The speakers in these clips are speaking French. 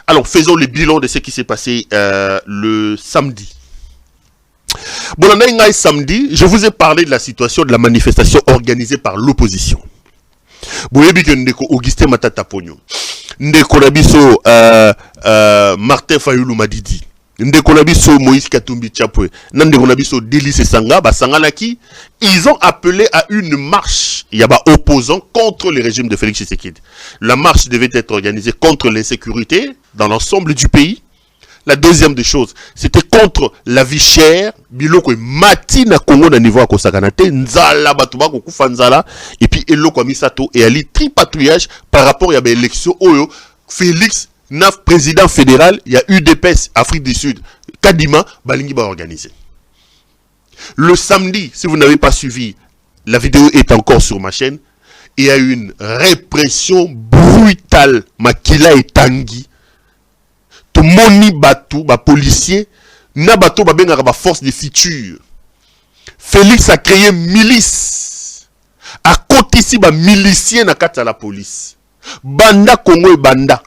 Alors, faisons le bilan de ce qui s'est passé le samedi. Bon, samedi, je vous ai parlé de la situation de la manifestation organisée par l'opposition. Vous voyez que Ndeko Augustin Matata Pogno, Ndeko Nabiso Martin Fayulu Madidi, Ndeko Nabiso Moïse Katumbi Tchapwe, Ndeko Nabiso Délice Sanga, Sangalaki, ils ont appelé à une marche, il y a opposants contre le régime de Félix Tshisekedi. La marche devait être organisée contre l'insécurité dans l'ensemble du pays. La deuxième des choses, c'était contre la vie chère, biloko mati na Congo na niveau à Kosakanate, nzala batuba kokufa nzala, et puis eloko misato et ali tripatouillage par rapport à l'élection oyo Félix Naf président fédéral, il y a UDPS Afrique du Sud, Kadima balingi ba organisé. Le samedi, si vous n'avez pas suivi, la vidéo est encore sur ma chaîne, il y a eu une répression brutale, Makila et Tanguy. Moni Batou, ba policier, na bateau ba benga ba force de futur. Félix a créé milice. À côté ici ba milicien na kata la police. Banda Congo et banda.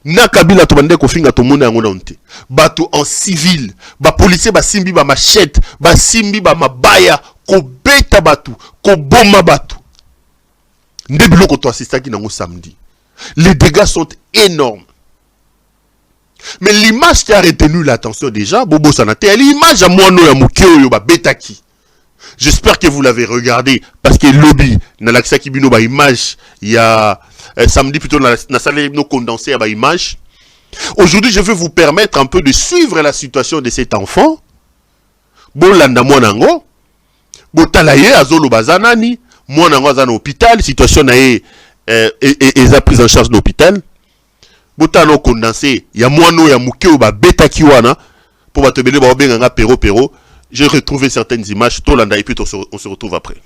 Na Kabila to bande ko finga to mona ngona onte. Bateau en civil, ba policier ba simbi ba machette, ba simbi ba mabaya, ko beta batou, ko bomba batou. Ndebilo ko to assistaki nango samedi. Les dégâts sont énormes. Mais l'image qui a retenu l'attention déjà, Bobo Sanate, l'image à moi, Betaki. J'espère que vous l'avez regardé, parce que lobby, dans l'accès qui bino image, il y a samedi plutôt dans la salle condensée à image. Aujourd'hui, je vais vous permettre un peu de suivre la situation de cet enfant. Bolanda Mwanango, Botalaye, Azolo Bazanani, Mwanango Azan hôpital, situation nae, et a prise en charge de l'hôpital. Botano condensé, il y a moino ya mukeo ba beta kiwana pour ba tebele ba benga pero. J'ai retrouvé certaines images Tolanda et puis on se retrouve après.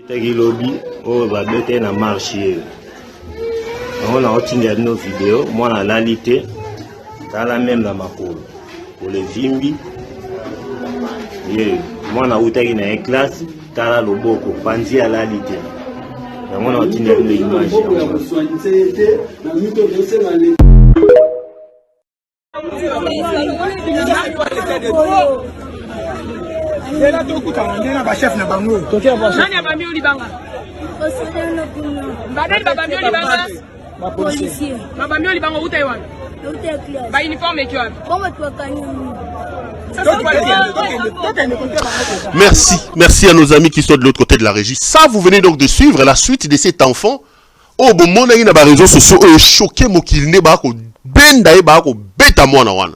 Lobby, on va mettre un marché. On a obtenu nos vidéos, moi la réalité, dans la même dans ma cour. Pour les Vimbi, moi on a obtenu une classe, dans la Loboko, Panzi à la réalité. On a obtenu une image. Merci à nos amis qui sont de l'autre côté de la régie. Ça, vous venez donc de suivre la suite de cet enfant. Oh, bon, mon ami n'a pas réseaux sociaux, choqué, mon qu'il n'est pas, benda et ba, bêta moi na wana.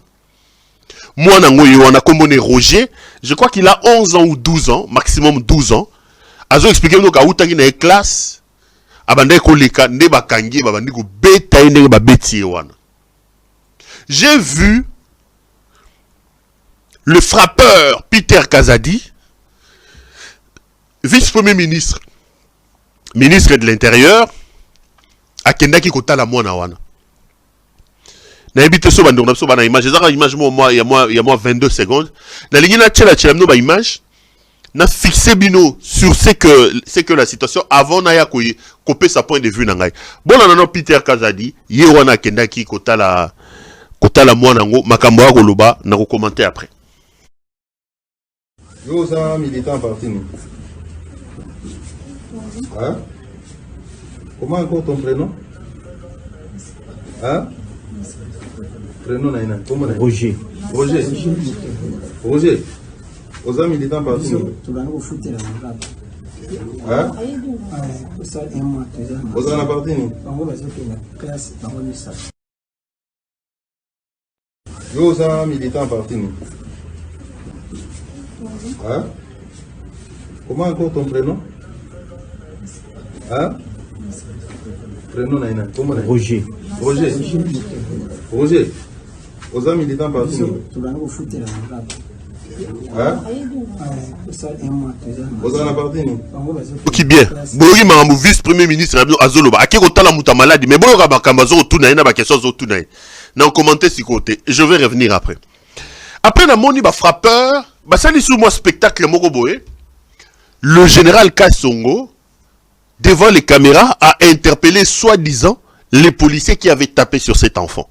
Moi, on a comme Roger, je crois qu'il a 11 ans ou 12 ans, maximum 12 ans. Azo expliqué donc à outangi na classe, abandé koleka neba kangi babandi ko beta ine ba beti wana. J'ai vu le frappeur Peter Kazadi, vice-premier ministre, ministre de l'Intérieur, à Kendaki Kotala Mwana wana. Na habite so bando na so bana image za image moi il y a moi 22 secondes na lingina tchela no ba image na fixé bino sur ce que la situation avant na ya couper sa point de vue na ngai bon na Peter Kazadi ye wana kendaki kotala mwana ngo makambo ya koloba na ko commenter après. Yo ça militant parti nous. Hein? Comment encore ton prénom? Hein? Prénom Naina, comment Roger. Roger. Roger. Aux amis militants partis. Hein? Aux amis partis. Aux amis militants partis. Hein? Comment encore ton prénom? Hein? Prénom Naina. Comment Roger. Roger. Roger. Aux amis militants partis. Hein? Aux amis partis. Qui bien. Bologi Maramou, vice-premier ministre Azoloba. Ake kotala muta malade. Mais bologa bakambazo otunaye na bakesho otunaye. Na commenter si côté. Je vais revenir après. Après la moni ba frappeur, ba sali sous moi spectacle moko boye. Le général Kassongo, devant les caméras, a interpellé soi-disant les policiers qui avaient tapé sur cet enfant.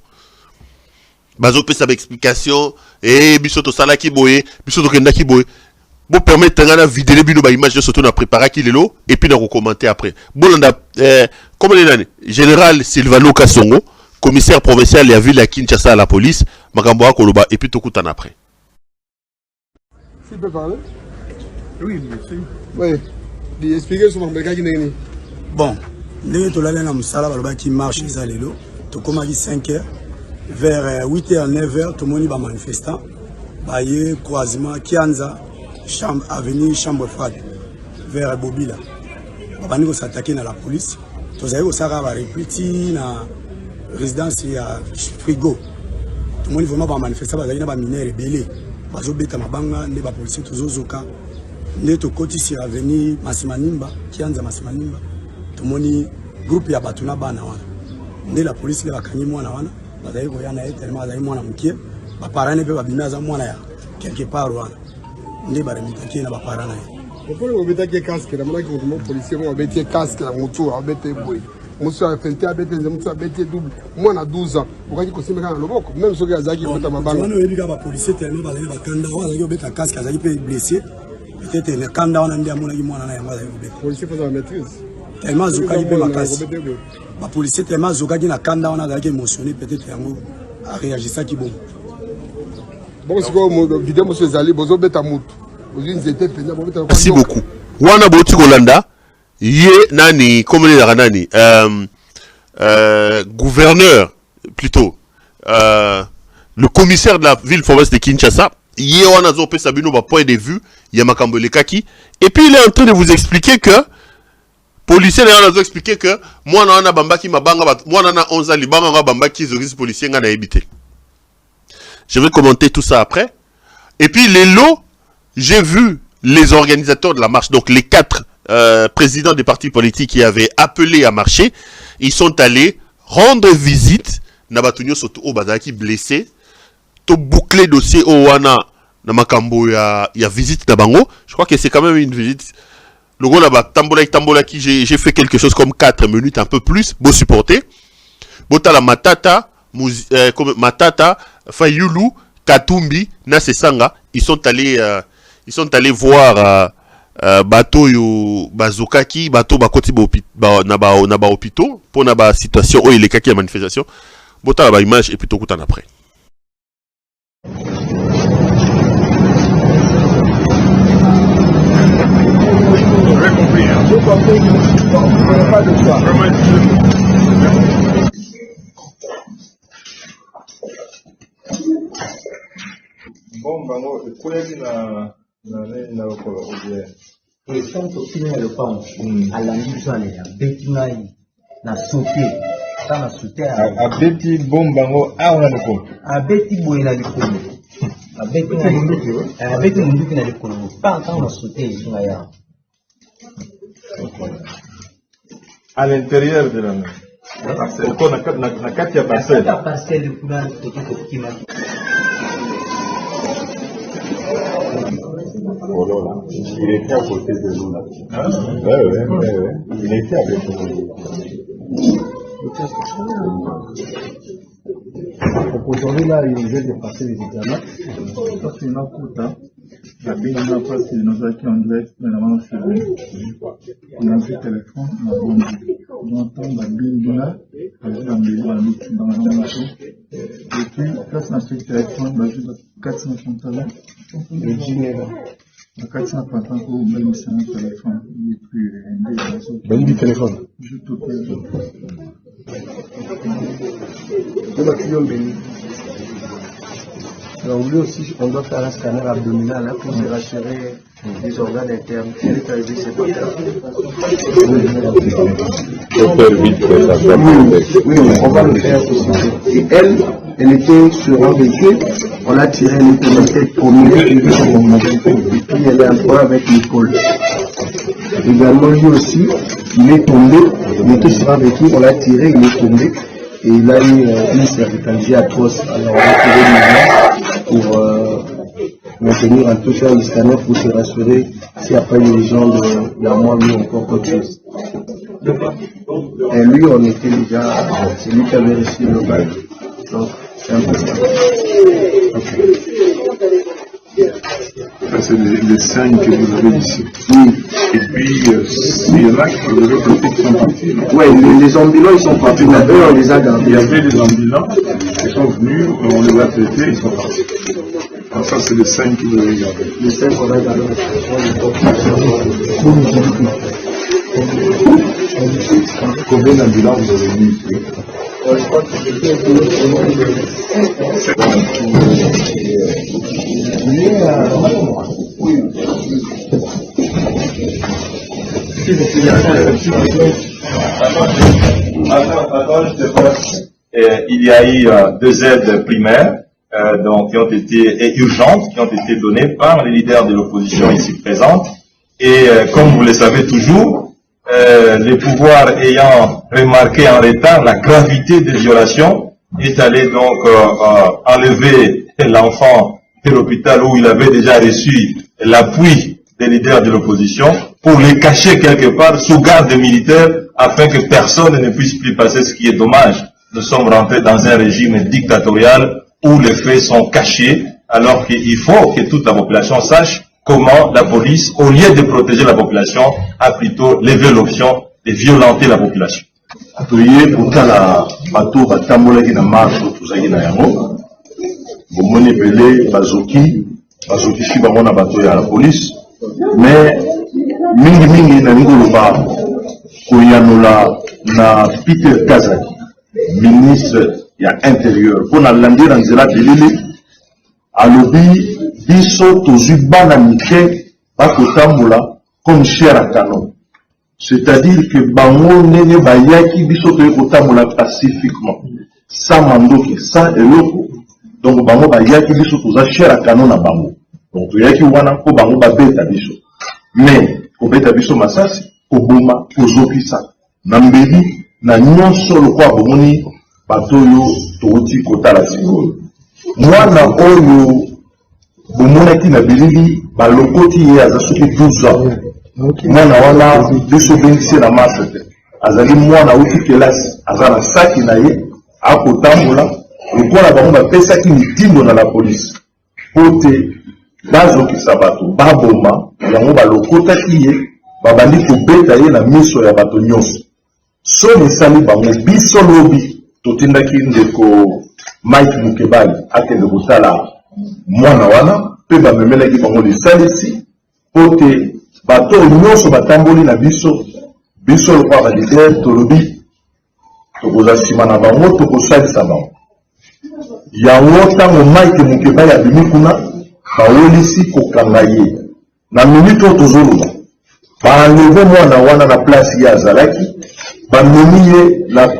Bazo pe sa explication et bisoto sala ki boye, bisoto kenda ki boye. Bon permettre ngana vidéo bino ba image surtout na préparer ki lelo et puis na recommenter après. Bolanda comment les nani général Silvano Kassongo, commissaire provincial ya ville à Kinshasa à la police, makambo akoloba et puis tokutana après. Tu peux parler? Oui, monsieur. Oui. Expliquez sur mon béca qui n'est. Bon, nous sommes allés dans le salon qui marche à l'élo. Tout comme à 5h, vers 8h, 9h, tout le monde est manifestant. Baye, croisement, Kianza, avenue Chambre Froide, vers Bobila. Nous sommes attaqués dans la police. Nous avons répété dans la résidence à Frigo. Tout le monde est vraiment manifestant, nous avons miné rebellé. Nous avons été les policiers, tous les autres. Nous sommes sur l'avenue Massimanimba, Kianza Massimanimba. Tout le monde groupe ya batuna bana wana. Nde la police le bakanyi mwana wana. Bazali ko yana tellement bazali mwana mukie. Ba parents ne pe babima za mwana ya quelque part wana. Nde ba remitaki na ba parents na ye. Pourquoi on mettait casque na mwana ki mo policier mo mettait casque na mutu a mettait boy. Musu a fente a mettait mutu a mettait double. Mwana 12 ans. Okaki ko simeka na loboko même soki azaki ko ta mabanga. Wana yebi ka ba policier tellement bazali bakanda wana azaki obeta casque azaki pe blessé. Peut-être le kanda wana ndi amona ki mwana na yanga azaki obeta. Policier faut la maîtrise. Tellement zokaki pe makasi. Ba policier tellement zokaki na kanda wana azaki émotionné peut-être yango a réagi ça qui bon. Bon c'est quoi mon vidéo monsieur Zali bozo beta mutu. Bozo nzete penya bo beta. Merci beaucoup. Wana boti Kolanda ye nani comme les nani gouverneur plutôt le commissaire de la ville province de Kinshasa ye wana zo pe sabino ba point de vue ya makambo lekaki et puis il est en train de vous expliquer que policier n'a pas expliqué que moi na bambaki mabanga moi na 11 ans libanga bambaki zogis policier nga na habité. Je vais commenter tout ça après. Et puis les lots, j'ai vu les organisateurs de la marche, donc les 4 présidents des partis politiques qui avaient appelé à marcher, ils sont allés rendre visite na batunyo soto o bazaki blessé, to boucler dossier o wana na makambo ya visite na bango. Je crois que c'est quand même une visite. Le gros là-bas, tambola qui j'ai fait quelque chose comme 4 minutes, un peu plus, beau supporter. Bota la Matata, Matata, Fayulu, Katumbi, Nasesanga, ils sont allés voir bateau yo bazokaki, bateau bakoti na ba hôpitaux pour na ba situation où il est kaki la manifestation. Bota la ba image et puis tout en après. Bon, bango, le collègue na et sans sauter le pain, à la mise en l'air, bétinaï, na sauté, ça na sauté à Betty Bombango, ah on a le compte. À Betty Boina du Congo. À Betty Munduki na du Congo. Pas quand on a sauté, sur la À l'intérieur de la main. Na kati ya parcelle. La parcelle de courant qui m'a Oh là, il était à côté de nous là. Hein? Ouais. Il était avec nous. Aujourd'hui là, il vient de passer les examens. Ça c'est une coûte, hein. La bille n'a pas si nous avons en direct, mais la main c'est bon. On a fait téléphone, on a bon. On entend la bille là, avec la bille dans la main. Et puis, quand on a fait téléphone, on a vu 450 ans. Le dîner là. 450 ans pour même ça un téléphone. Et puis, ben du téléphone. Je te paye. Donc lui aussi, on doit faire un scanner abdominal hein, pour se rassurer des organes internes. Il est arrivé, c'est pas oui, on va le faire aussi. Et elle était sur un véhicule, on a tiré, elle était la tête première, et puis elle est un problème avec l'épaule. Également lui aussi, il est tombé, il était sur un véhicule, on l'a tiré, il est tombé. Et il a eu une cervicalgie atroce. Alors on a tiré les mains pour maintenir un peu faire le scanner pour se rassurer s'il n'y a pas une lésion de la moelle ou encore autre chose. Et lui, on était déjà, c'est lui qui avait reçu le bail. Donc, c'est un peu ça. Okay. Ça, c'est les 5 que vous avez ici. Oui. Et puis, il y en a que vous avez compris qui sont partis. Oui, les ambulants, ils sont partis. Mais eux, on les a gardés. Il y avait des ambulants qui sont venus, on les a traités, ils sont partis. Alors ça, c'est les 5 que vous avez gardés. Les 5 qu'on a gardés. Combien d'ambulants vous avez mis ici? Je crois que il y a eu 2 aides primaires donc, qui ont été, et urgentes, qui ont été données par les leaders de l'opposition ici présents. Et comme vous le savez toujours, les pouvoirs ayant remarqué en retard la gravité des violations, est allé donc enlever l'enfant de l'hôpital où il avait déjà reçu l'appui des leaders de l'opposition pour les cacher quelque part sous garde militaire afin que personne ne puisse plus passer, ce qui est dommage. Nous sommes rentrés dans un régime dictatorial où les faits sont cachés alors qu'il faut que toute la population sache comment la police, au lieu de protéger la population, a plutôt levé l'option de violenter la population. Atoye kotala bato batambolaki na marche tozaki na yango bomoni ebele bazokisi bango na bato ya la police mais mingi nalingi koloba koyanola na Peter Kazaki ministre ya intérieur mpo nalandi na nzela belele alobi biso tozwi bana mike bakotambola comme chair à canon. C'est-à-dire que bango nene bayaki biso toye kotambola pacifiquement sans mandoki sans eloko donc bango bayaki biso toza chair à canon na bango donc toyaki wana ko bango babeta biso mais kobeta biso masasi koboma kozokisa na mbeli na nyonso lokwa bomoni bato oyo touti kotala sikoyo mwana oyo bomonaki na bilili balokoti ye aza soki 12 ans mwana wana biso bengisi na marche te azali mwana uti kelasi aza na saki na ye akotambola lokola bango bapesaki mitindo na la polisi po te bazokisa bato baboma yango balokotaki ye babandi kobeta ye na miso ya bato nyonso soki esali bango biso lobi totindaki ndeko Mike Mukebali akende kotala mwana wana pe bamemelaki bango lisalisi po te bato nyonso batamboli na biso lokwa balider tolobi tokoza nsima na bango tokosalisa bango yango ntango Mike Mukebali abimi kuna bawelisi kokanga ye na minute oyo tozoloba baenleve mwana wana na place ye azalaki bamemi ye na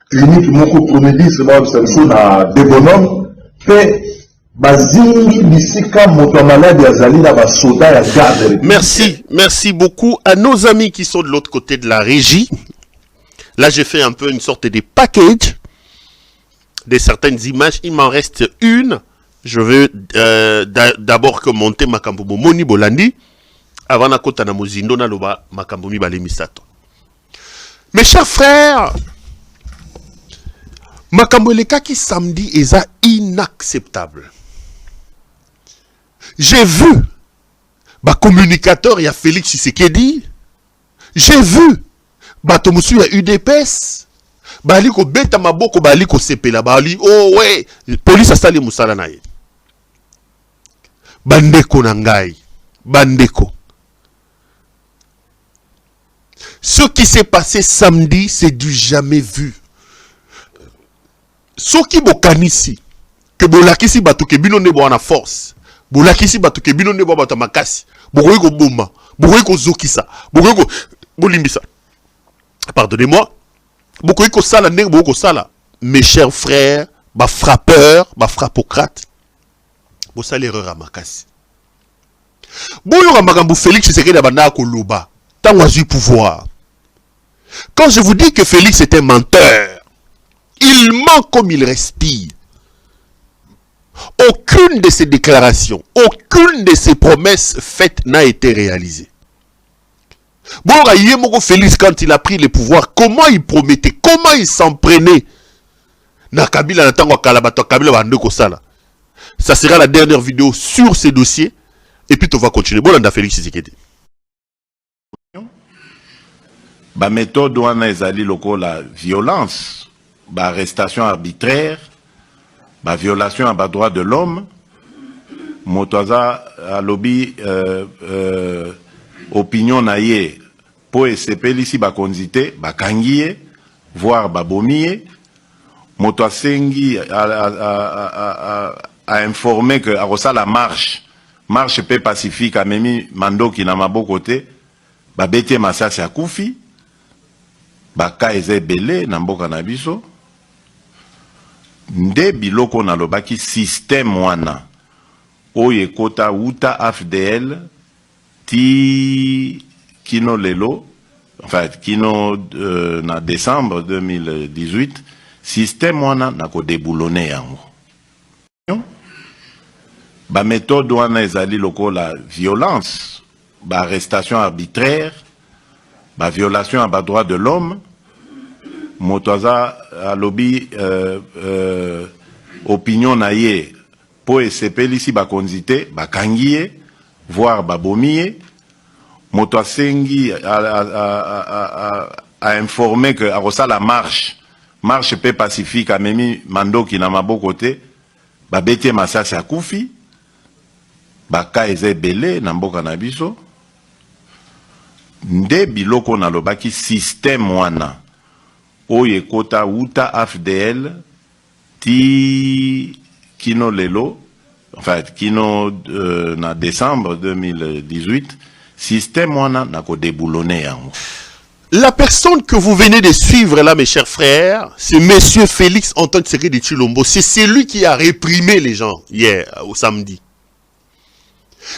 clinique moko promedis babisa biso na debonome mpe bazingi bisika moto malade azali na basoda ya garde. Merci beaucoup à nos amis qui sont de l'autre côté de la régie. Là, j'ai fait un peu une sorte de package de certaines images. Il m'en reste une. Je veux d'abord commenter makambo moni bolandi avant na kota na mozindo na loba makambo mi bale misato. Mes chers frères, makambo lekaki samedi eza inacceptable. J'ai vu Bah communicateur, il y a Félix Tshisekedi. J'ai vu. Bah Tomusu, il y a UDPS. Bah aliko beta maboko, bah aliko sepela. Bah ali, oh ouais. Police a sali musala na ye. Bandeko nangai. Bandeko. Ce qui s'est passé samedi, c'est du jamais vu. Ce qui bokanisi, que bolakisi bato ke bino ne bo na force. Bolakisi bato ke bino ne bo bato makasi. Bokoyi ko bomba. Bokoyi ko zokisa. Bokoyi ko bolimbisa. Pardonnez-moi. Bokoyi ko sala ndenge bokoyi ko sala. Mes chers frères, ba frappeurs, ba frappocrates. Bo sala erreur à makasi. Boyo makambo Félix Tshisekedi abanda ko loba. Tant azui pouvoir. Quand je vous dis que Félix est un menteur, il ment comme il respire. Aucune de ses déclarations, aucune de ses promesses faites n'a été réalisée. Bon, Félix, quand il a pris le pouvoir, comment il promettait, comment il s'en prenait. Ça sera la dernière vidéo sur ces dossiers. Et puis, on va continuer. Bon, on a Félix Tshisekedi. Ba méthode wana ezali loko la violence, ba arrestation arbitraire, ba violation à ba droit de l'homme, motoza a lobby opinion na ye po esepeli si ba konzite ba kangiye voire ba bomiye, moto sengi a informé que a la marche paix pacifique a memi mandoki na maboko te ba bete masasi a kufi. Baka eze belé na mboka na biso nde biloko na lobaki système wana oye kota uta AFDL ti kino lelo enfin kino na décembre 2018 système wana na ko déboulonner yango ba méthode wana ezali loko la violence ba arrestation arbitraire ba violation à ba droit de l'homme motoza a lobby opinion na ye po esepeli si ba konzite ba kangiye voire ba bomiye moto sengi a informé que a la marche paix pacifique a memi mandoki na maboko te ba bete masasi a kufi baka eze belé na mboka na biso nde biloko na lobaki système wana oye kota uta AFDL ti kino lelo enfin kino na décembre 2018 système wana na ko déboulonner yango. La personne que vous venez de suivre là, mes chers frères, c'est monsieur Félix Antoine Tshisekedi Tshilombo. C'est celui qui a réprimé les gens hier au samedi.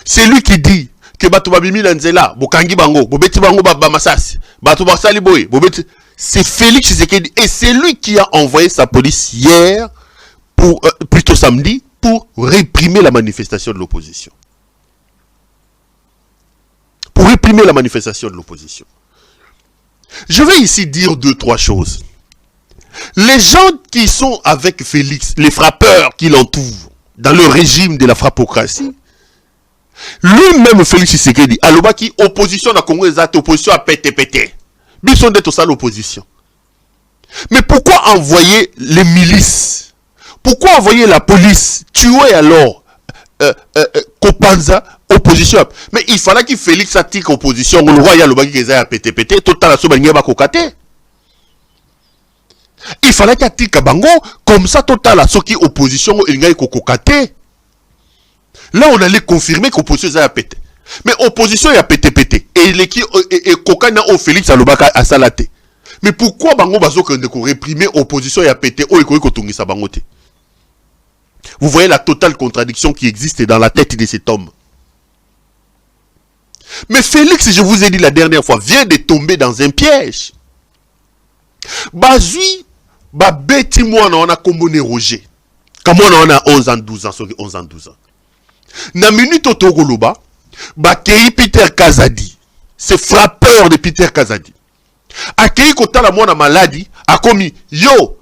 C'est lui qui dit que bato babimi na nzela bokangi bango bobeti bango ba masasi bato basali boy bobeti. C'est Félix Tshisekedi et c'est lui qui a envoyé sa police hier pour plutôt samedi pour réprimer la manifestation de l'opposition. Pour réprimer la manifestation de l'opposition. Je vais ici dire 2-3 choses. Les gens qui sont avec Félix, les frappeurs qui l'entourent dans le régime de la frappocratie, lui-même Félix Tshisekedi, alobaki opposition à Congo ezate opposition à pété. Bison d'être ça l'opposition. Mais pourquoi envoyer les milices? Pourquoi envoyer la police tuer alors Kopanza opposition? Mais il fallait qu'il Félix atique opposition. Le roi Yalobaki Keza a pété. Total la soba nyeba kokate. Il fallait qu'il atique bango comme ça total la soki opposition il ngaï kokokate. Là on allait confirmer qu'opposition a pété. Mais opposition a pété. Et l'équipe et Kokana au Félix Alobaka a salaté. Mais pourquoi bango bazo que de réprimer opposition a pété o ekoyi kotungisa bangote? Vous voyez la totale contradiction qui existe dans la tête de cet homme. Mais Félix, je vous ai dit la dernière fois, vient de tomber dans un piège. Bazui, beti moi on a combiné Roger. Comme on a 11 ans, 12 ans, 11 ans, 12 ans. Na minute otogoloba, bakei Peter Kazadi. C'est frappeur de Peter Kazadi. Akei kota la mona maladie, a commis, yo,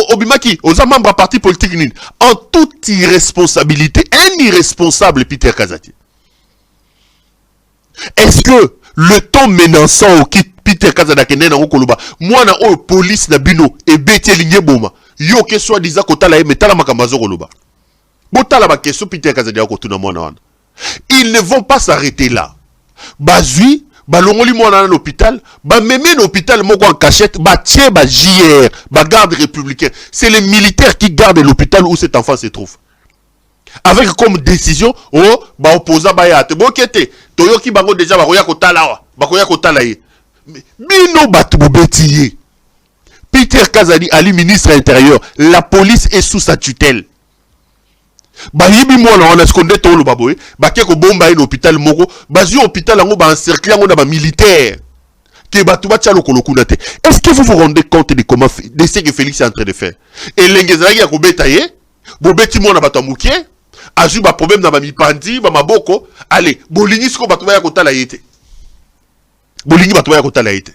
Obimaki, aux membres parti politique, en toute irresponsabilité, un irresponsable Peter Kazadi. Est-ce que le temps menaçant qui Peter Kazadakene na Koloba, moi na o police na bino et beti linye boma, yo ke soit disant kotala metala makambazo Koloba. Botala ba question Peter Kazadakene ko tuna mwana wana. Ils ne vont pas s'arrêter là. Bazui, balongoli mwana à l'hôpital, ba meme l'hôpital moko en cachette, ba tie ba JR, ba garde républicain. C'est les militaires qui gardent l'hôpital où cet enfant se trouve. Avec comme décision, oh, ba opposa ba ya te bokete, toyoki bango déjà ba koya kotala ba koya kotala ye. Bino batu bobetiye. Peter Kazadi Ali ministre intérieur, la police est sous sa tutelle. Ba yibi mwana wana skonde to lo baboye, ba ke ko bomba en hôpital moko, ba zu hôpital ngo ba encercler ngo na ba militaire. Que batu ba tchalo kolokuna te. Est-ce que vous vous rendez compte de comment de ce que Félix est en train de faire? Et l'engezaki ya ko betaye, bobeti mwana batu amukie. Azu ba problème na ba mipandi ba maboko, allez bolingi siko batu ya kotala yete, bolingi batu ya kotala yete.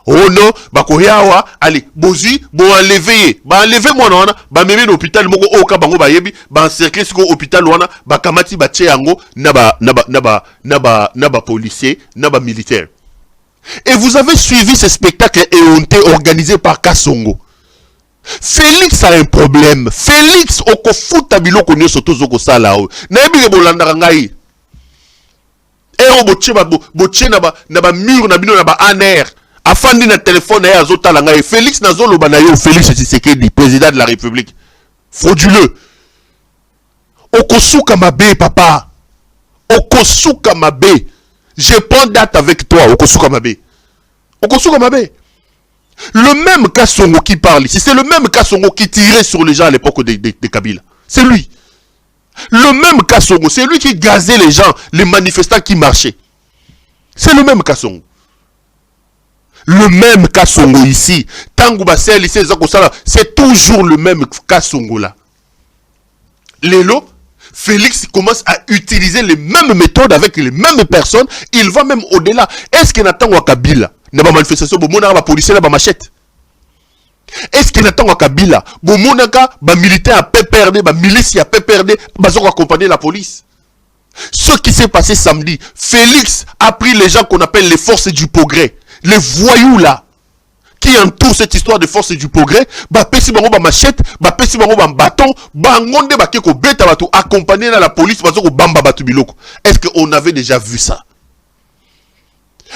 Oh non, ba koyawa, allez bozi bo enlever ba enlever mwana wana ba meme l'hôpital moko oka bango ba yebi ba encercler siko hôpital wana ba kamati ba tche yango na ba policier na ba militaire. Et vous avez suivi ce spectacle éhonté organisé par Kasongo. Félix a un problème. Félix okofuta biloko nyoso tozoko sala o. Na yebi bolanda ngai. E o boche na ba mur na bino na ba aner. Afandi na téléphone ya azotala ngai. Félix nazoloba na yo Félix Tshisekedi, président de la République. Frauduleux. Okosuka mabe papa. Okosuka mabe. Je prends date avec toi Okosuka mabe. Okosuka mabe. Le même Kasongo qui parle ici, c'est le même Kasongo qui tirait sur les gens à l'époque de Kabila. C'est lui. Le même Kasongo, c'est lui qui gazait les gens, les manifestants qui marchaient. C'est le même Kasongo. Le même Kasongo ici. Tangouba c'est toujours le même Kasongo là. Lélo, Félix commence à utiliser les mêmes méthodes avec les mêmes personnes. Il va même au-delà. Est-ce qu'il attend Kabila? Na ba manifestation bo monaka ba policier na ba machette. Est-ce qu'il attend à Kabila bo monaka ba militaire à PPRD, ba milice à PPRD, bazoko accompagner la police. Ce qui s'est passé samedi, Félix a pris les gens qu'on appelle les forces du progrès, les voyous là qui entourent cette histoire de forces du progrès, ba pesi bango ba machette, ba pesi bango ba bâton, ba ngonde ba keko beta batu accompagner la police bazoko bamba batu biloko. Est-ce qu'on avait déjà vu ça?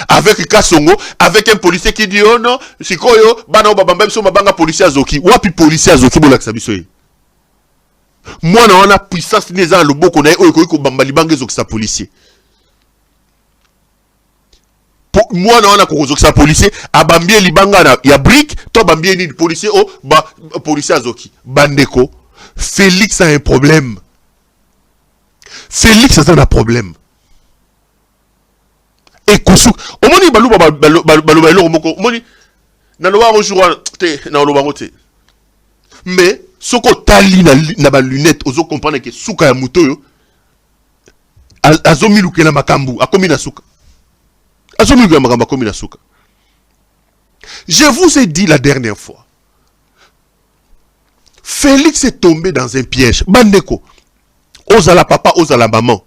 Avec Kasongo, avec un policier qui dit oh non, c'est quoi yo, bana babamba biso mabanga policier azoki. Wapi policier azoki bola kisabiso ye. Moi na wana puissance neza loboko na oyo ko bamba libanga ezoki sa policier. Moi na wana ko zoki sa policier abambie libanga na ya brique, to bambie ni policier oh ba policier azoki. Bandeko, Félix a un problème. Félix a un problème. Et Kousou, omoni baluba eloko moko, omoni na loba bonjour te na loba ngote. Mais soko tali na ba lunette ozo comprendre que suka ya muto yo azomi lukela makambu akomi na suka. Azomi lukela makambu akomi na suka. Je vous ai dit la dernière fois. Félix est tombé dans un piège. Bandeko. Ozala papa, ozala maman.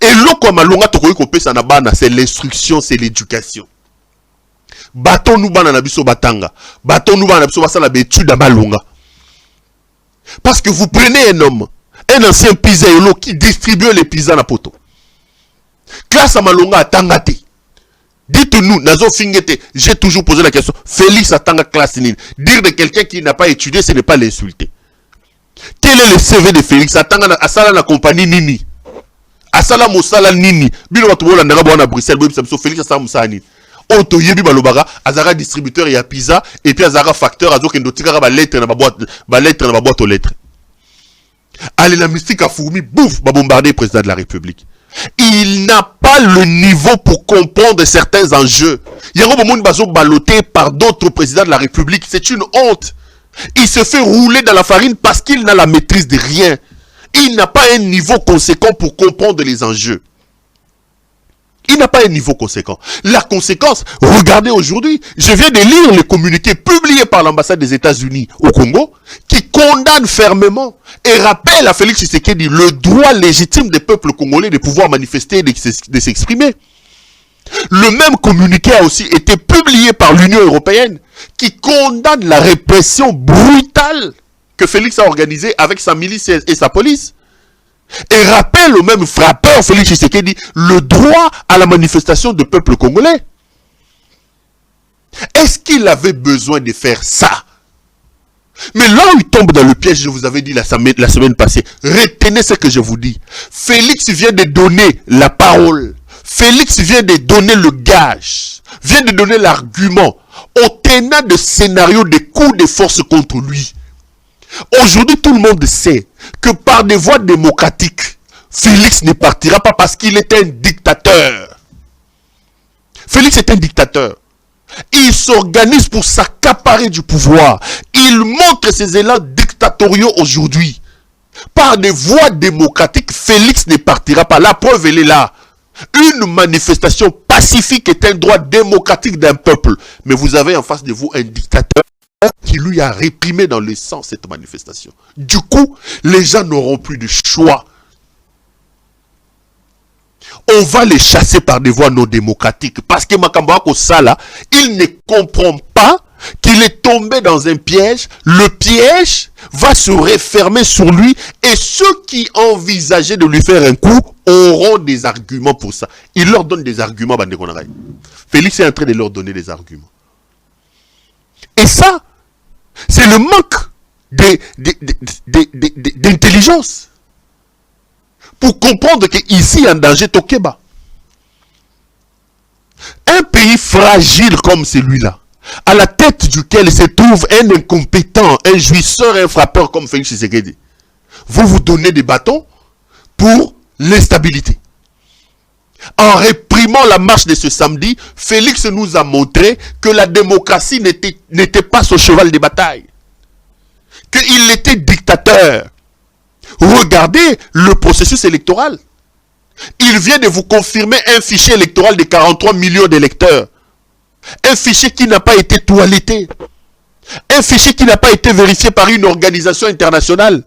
Et l'autre malonga tokoyi kopesa na bana, c'est l'instruction, c'est l'éducation. Baton nous bana na biso batanga. Baton nous bana biso basala betude malonga. Parce que vous prenez un homme, un ancien pizzaïolo qui distribue les pizzas na poto. Classe à malonga atangate. Dites-nous, nazo fingete, j'ai toujours posé la question. Félix atanga classe nini. Dire de quelqu'un qui n'a pas étudié, ce n'est pas l'insulter. Quel est le CV de Félix? Atanga asala na compagnie nini. Asala mosala nini bino batu bola ndanga bwana Bruxelles boyebisa biso Félix asala mosala nini oto yebi balobaka azara distributeur ya pizza et puis azara facteur azokendo tikaka ba lettre na ba boîte aux lettres. Allez la mystique a fourmi bouf ba bombarder président de la République. Il n'a pas le niveau pour comprendre certains enjeux. Yango bomoni bazo baloté par d'autres présidents de la République, c'est une honte. Il se fait rouler dans la farine parce qu'il n'a la maîtrise de rien. Il n'a pas un niveau conséquent pour comprendre les enjeux. Il n'a pas un niveau conséquent. La conséquence, regardez aujourd'hui, je viens de lire les communiqués publiés par l'ambassade des États-Unis au Congo, qui condamne fermement et rappelle à Félix Tshisekedi le droit légitime des peuples congolais de pouvoir manifester et de s'exprimer. Le même communiqué a aussi été publié par l'Union européenne qui condamne la répression brutale que Félix a organisée avec sa milice et sa police. Et rappelle au même frappeur Félix Tshisekedi le droit à la manifestation du peuple congolais. Est-ce qu'il avait besoin de faire ça? Mais là où il tombe dans le piège, je vous avais dit la semaine passée, retenez ce que je vous dis. Félix vient de donner la parole. Félix vient de donner le gage, vient de donner l'argument au tenant de scénario de coups de force contre lui. Aujourd'hui, tout le monde sait que par des voies démocratiques, Félix ne partira pas parce qu'il est un dictateur. Félix est un dictateur. Il s'organise pour s'accaparer du pouvoir. Il montre ses élans dictatoriaux aujourd'hui. Par des voies démocratiques, Félix ne partira pas. La preuve, elle est là. Une manifestation pacifique est un droit démocratique d'un peuple. Mais vous avez en face de vous un dictateur qui lui a réprimé dans le sang cette manifestation. Du coup, les gens n'auront plus de choix. On va les chasser par des voies non démocratiques. Parce que Makamba Kosala, il ne comprend pas qu'il est tombé dans un piège. Le piège va se refermer sur lui. Et ceux qui envisageaient de lui faire un coup auront des arguments pour ça. Il leur donne des arguments. Félix est en train de leur donner des arguments. Et ça, c'est le manque d'intelligence. Pour comprendre qu'ici, en danger, Tokeba. Un pays fragile comme celui-là, à la tête duquel se trouve un incompétent, un jouisseur, un frappeur comme Félix Tshisekedi, vous donnez des bâtons pour l'instabilité. En réprimant la marche de ce samedi, Félix nous a montré que la démocratie n'était pas son cheval de bataille. Qu'il était dictateur. Regardez le processus électoral. Il vient de vous confirmer un fichier électoral de 43 millions d'électeurs. Un fichier qui n'a pas été toiletté. Un fichier qui n'a pas été vérifié par une organisation internationale.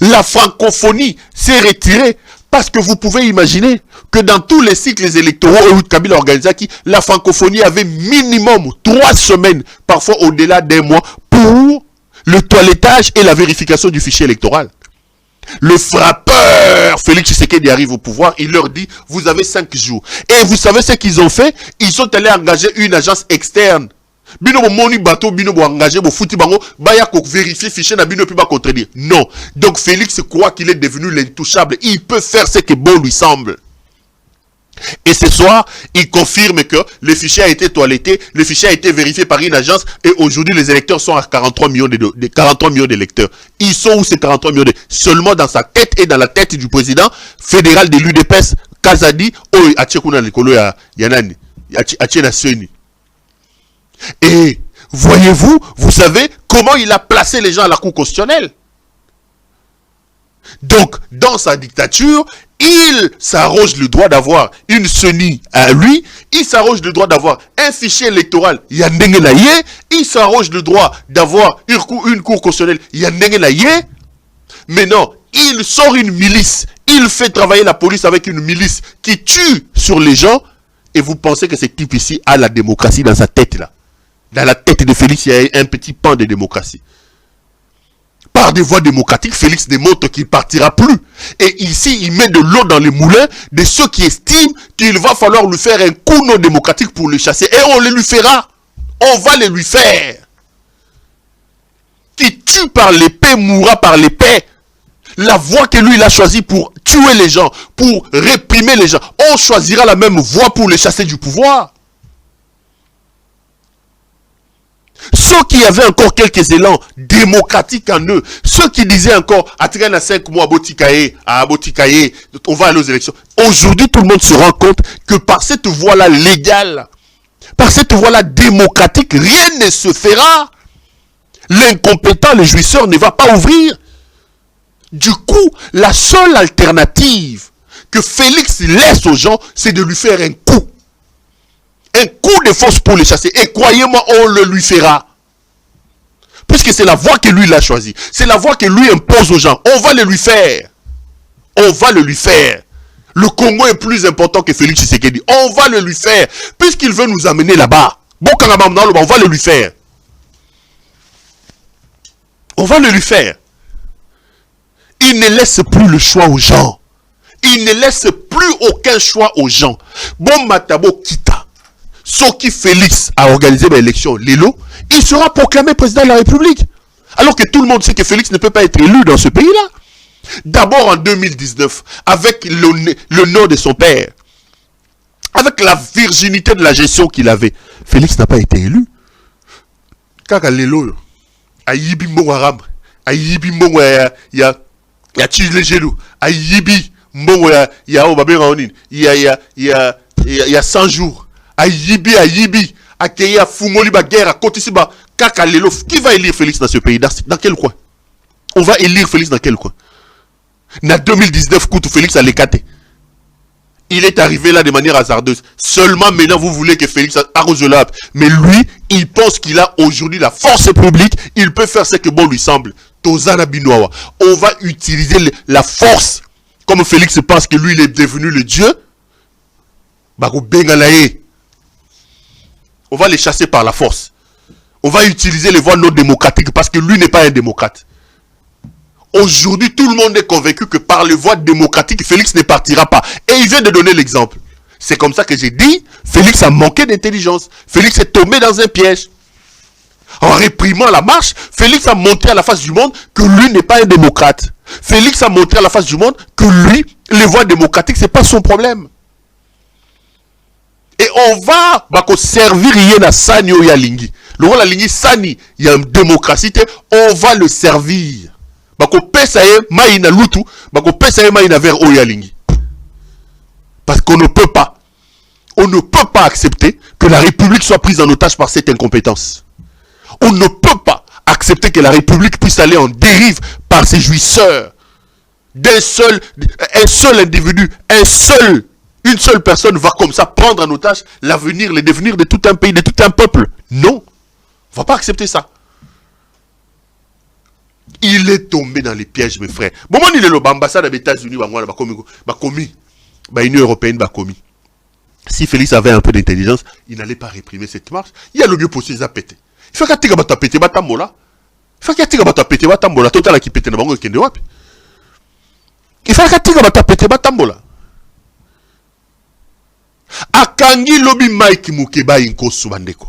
La francophonie s'est retirée parce que vous pouvez imaginer que dans tous les cycles électoraux où Kabila organisait, la francophonie avait minimum 3 semaines, parfois au-delà d'un mois, pour le toilettage et la vérification du fichier électoral. Le frappeur Félix Tshisekedi arrive au pouvoir, il leur dit, vous avez 5 jours. Et vous savez ce qu'ils ont fait? Ils sont allés engager une agence externe. Bino moni bateau, bino engagé, fouti bango, baya vérifier fichier na bino puis ba contredire. Non. Donc Félix croit qu'il est devenu l'intouchable. Il peut faire ce que bon lui semble. Et ce soir, il confirme que le fichier a été toiletté, le fichier a été vérifié par une agence et aujourd'hui les électeurs sont à 43 millions d'électeurs. Ils sont où ces 43 millions seulement dans sa tête et dans la tête du président fédéral de l'UDPS, Kazadi, Oy Atchekuna Likolo Yanani, Atchenasweni. Et voyez-vous, vous savez comment il a placé les gens à la cour constitutionnelle. Donc, dans sa dictature, il s'arroge le droit d'avoir une CENI à lui, il s'arroge le droit d'avoir un fichier électoral, il s'arroge le droit d'avoir une cour constitutionnelle, mais non, il sort une milice, il fait travailler la police avec une milice qui tue sur les gens, et vous pensez que ce type ici a la démocratie dans sa tête là. Dans la tête de Félix, il y a un petit pan de démocratie. Par des voies démocratiques, Félix démontre qu'il ne partira plus. Et ici, il met de l'eau dans les moulins de ceux qui estiment qu'il va falloir lui faire un coup non démocratique pour le chasser. Et on le lui fera. On va le lui faire. Qui tue par l'épée mourra par l'épée. La voie que lui il a choisie pour tuer les gens, pour réprimer les gens, on choisira la même voie pour les chasser du pouvoir. Ceux qui avaient encore quelques élans démocratiques en eux, ceux qui disaient encore, à 5 mois, à Botikaye, on va aller aux élections. Aujourd'hui, tout le monde se rend compte que par cette voie-là légale, par cette voie-là démocratique, rien ne se fera. L'incompétent, le jouisseur ne va pas ouvrir. Du coup, la seule alternative que Félix laisse aux gens, c'est de lui faire un coup. Un coup de force pour les chasser. Et croyez-moi, on le lui fera. Puisque c'est la voie que lui il a choisie. C'est la voie que lui impose aux gens. On va le lui faire. On va le lui faire. Le Congo est plus important que Félix Tshisekedi. On va le lui faire. Puisqu'il veut nous amener là-bas. Bon, on va le lui faire. On va le lui faire. Il ne laisse plus le choix aux gens. Il ne laisse plus aucun choix aux gens. Bon, Matabo Kita. Soki Félix a organisé l'élection, Lelo, il sera proclamé président de la République. Alors que tout le monde sait que Félix ne peut pas être élu dans ce pays-là. D'abord en 2019, avec le nom de son père, avec la virginité de la gestion qu'il avait, Félix n'a pas été élu. Kaka Lelo, Ayibi Mouaram, Ayibi Mouaram, il y a Tchilegelou, Ayibi Mouaram, il y a Obaberonin, il y a 100 jours. Ayibi, Akeya, Fumoli, Baguerre, Kotisiba, Kaka Lelo. Qui va élire Félix dans ce pays? Dans quel coin? On va élire Félix dans quel coin? En 2019, Koutou Félix a l'écarté. Il est arrivé là de manière hasardeuse. Seulement maintenant, vous voulez que Félix arrose là. Mais lui, il pense qu'il a aujourd'hui la force publique. Il peut faire ce que bon lui semble. Tozana Binoawa. On va utiliser la force. Comme Félix pense que lui, il est devenu le Dieu. Bako Bengalae. On va les chasser par la force. On va utiliser les voies non démocratiques parce que lui n'est pas un démocrate. Aujourd'hui, tout le monde est convaincu que par les voies démocratiques, Félix ne partira pas. Et il vient de donner l'exemple. C'est comme ça que j'ai dit, Félix a manqué d'intelligence. Félix est tombé dans un piège. En réprimant la marche, Félix a montré à la face du monde que lui n'est pas un démocrate. Félix a montré à la face du monde que lui, les voies démocratiques, ce n'est pas son problème. Et on va servir Yena Sani ou Yalingi. Le rôle Yalingi Sani, il y a une démocratie, on va le servir. Bako pesaye maïna lutu, bako pesaye maïna vers Oyalingi. Parce qu'on ne peut pas accepter que la République soit prise en otage par cette incompétence. On ne peut pas accepter que la République puisse aller en dérive par ses jouisseurs. Un seul individu, une seule personne va comme ça prendre en otage l'avenir, le devenir de tout un pays, de tout un peuple. Non, on ne va pas accepter ça. Il est tombé dans les pièges, mes frères. Bon, il est l'ambassade des États-Unis, l'Union européenne, si Félix avait un peu d'intelligence, il n'allait pas réprimer cette marche. Il y a le mieux possible à péter. Il faut qu'il y ait un pété, batambola. Il faut qu'il y ait un pété, batambola. Total qui pété, il faut qu'il y ait un pété, batambola. Akangi lobi Mike Mukeba Inkosu Bandeko.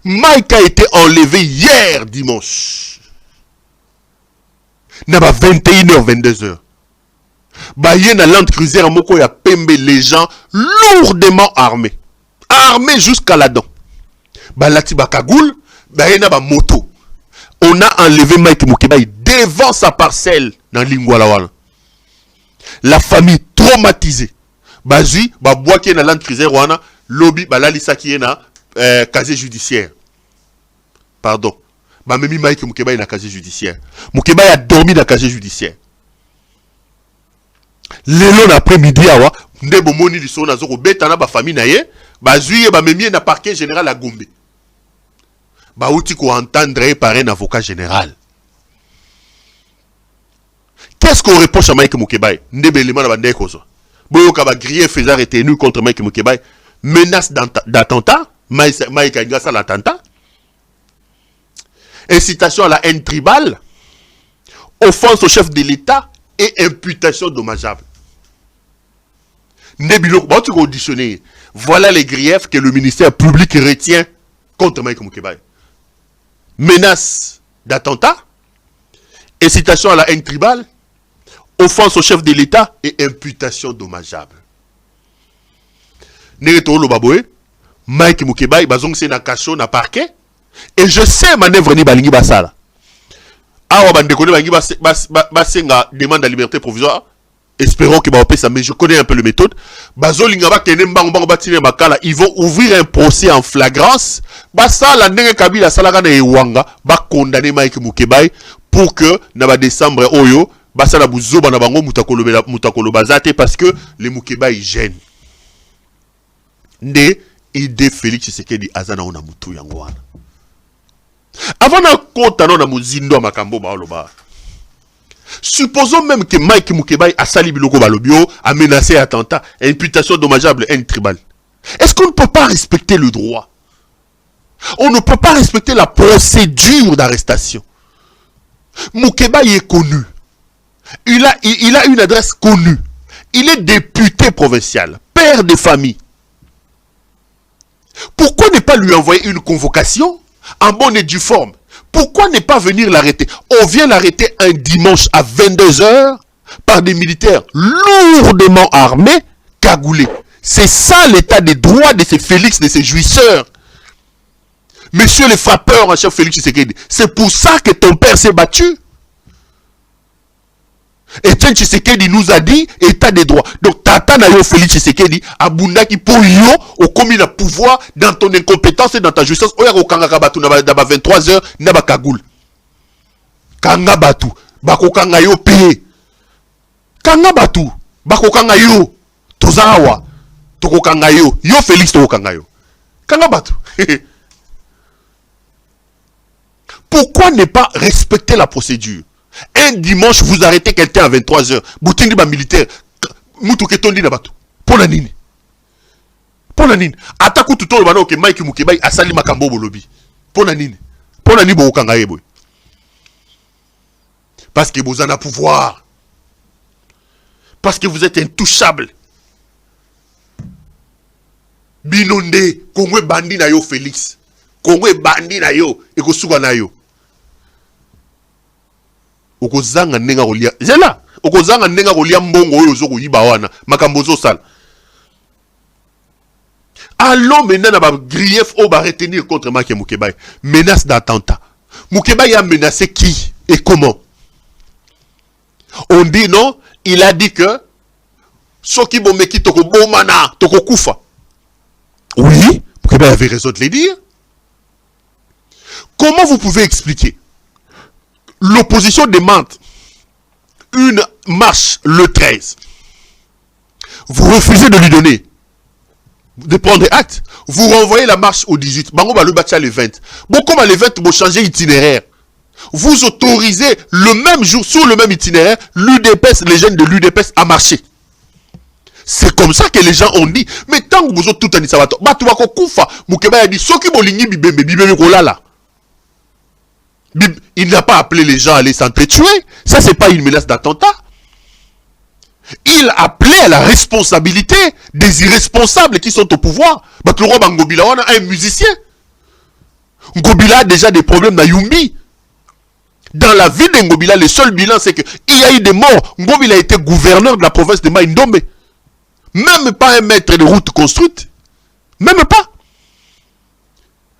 Mike a été enlevé hier dimanche. Naba 21h, 22h. Baye na Land Cruiser Moko ya Pembe, les gens lourdement armés. Armés jusqu'à la dent. Balati Bakagoul, baye na ba moto. On a enlevé Mike Mukeba devant sa parcelle dans Lingwalawala. La famille traumatisée. Bazui, Babouaki na Land Cruiser wana, lobby, balalisa qui na casier judiciaire. Pardon. Mimi Mike Mukeba na casier judiciaire. Mukeba a dormi dans casier judiciaire. Lelo après-midi awa, ndebo moni liso na zoko beta na ba famille na ye, bazui ba memi na parquet général à Gombe. Ba outi ko entendre par un avocat général. Qu'est-ce qu'on reproche à Mike Mukeba? Ndebe lema na bande kozo. Boyoka ba griller faisant retenu contre Mike Mukeba, menace d'attentat, Mike Ngasa l'attentat. Incitation à la haine tribale, offense au chef de l'État et imputation dommageable. Voilà les griefs que le ministère public retient contre Mike Mukeba. Menace d'attentat, incitation à la haine tribale, offense au chef de l'État et imputation dommageable. Mike Mukeba, il na cacho na parquet. Et je sais manœuvre ni balingi basala. Awa bandekone balingi basenga demande de liberté provisoire. Espérons que baopé ça, mais je connais un peu le méthode. Bazolinga ba kene mbango bango batine makala, ils vont ouvrir un procès en flagrance. Basala ndenge Kabila salaka na Ewanga, ba condamner Mike Mukeba pour que na ba décembre oyo basala buzoba na bango mutakolo bazate parce que les Mukeba ils gênent. Nde idée Félix Tshisekedi azana ona mutu yango wana. Avant na kota na muzindo makambo ba oloba. Supposons même que Mike Mukebai a sali biloko balobio, a menacé attentat, imputation dommageable, haine tribale. Est-ce qu'on ne peut pas respecter le droit? On ne peut pas respecter la procédure d'arrestation. Mukebai est connu. Il a une adresse connue. Il est député provincial, père de famille. Pourquoi ne pas lui envoyer une convocation en bonne et due forme? Pourquoi ne pas venir l'arrêter? On vient l'arrêter un dimanche à 22 h par des militaires lourdement armés, cagoulés. C'est ça l'état des droits de ces Félix, de ces jouisseurs. Monsieur le frappeur en chef Félix Tshisekedi, c'est pour ça que ton père s'est battu. Etienne Tshisekedi nous a dit état des droits. Donc tata na yo Félix Tshisekedi abundaki pour yo au commis le pouvoir dans ton incompétence et dans ta justice. Oya ko kanga batu na 23 h na ba kagoul. Kanga batu bako kanga yo paye. Kanga batu bako kanga yo tozawa toko kanga yo Félix toko kanga yo. Kanga batu. Pourquoi ne pas respecter la procédure? Un dimanche, vous arrêtez quelqu'un à 23 h. Boutindi ba militaire. Moutouketondi na batu. Pour la nini. Pour la nini. Ataku tuto le bano ke Mike Mukebai asali makambo bolobi. Pour la nini. Pour la nini bo kanga boy. Parce que vous en avez pouvoir. Parce que vous êtes intouchable. Binonde. Kongwe bandi na yo Félix. Kongwe bandi na yo. Eko suga na yo. Okozanga nenga kolia zela okozanga nenga kolia mbongo oyo zoko yiba wana makambo zo sala. Allons maintenant na ba grief au ba retenir contre Mike Mukebai. Menace d'attentat. Mukebai a menacé qui et comment? On dit non, il a dit que soki bomeki toko bomana toko kufa. Oui, Mukebai avait raison de le dire. Comment vous pouvez expliquer? L'opposition demande une marche le 13. Vous refusez de lui donner, de prendre acte. Vous renvoyez la marche au 18. Bango ba le batcha le 20. Bon, comme à le 20, vous changez itinéraire. Vous autorisez le même jour, sur le même itinéraire, l'UDPS, les jeunes de l'UDPS à marcher. C'est comme ça que les gens ont dit. Mais tant que vous êtes tout en isabato, batouako kufa, Mukeba a dit, soki bolingi bibembe kolala. Il n'a pas appelé les gens à aller s'entretuer. Ça, c'est pas une menace d'attentat. Il a appelé à la responsabilité des irresponsables qui sont au pouvoir. Bakloro Ngobila, on a un musicien. Ngobila a déjà des problèmes dans Yumbi. Dans la vie de Ngobila, le seul bilan, c'est qu'il y a eu des morts. Ngobila a été gouverneur de la province de Maïndombe. Même pas un mètre de route construite. Même pas.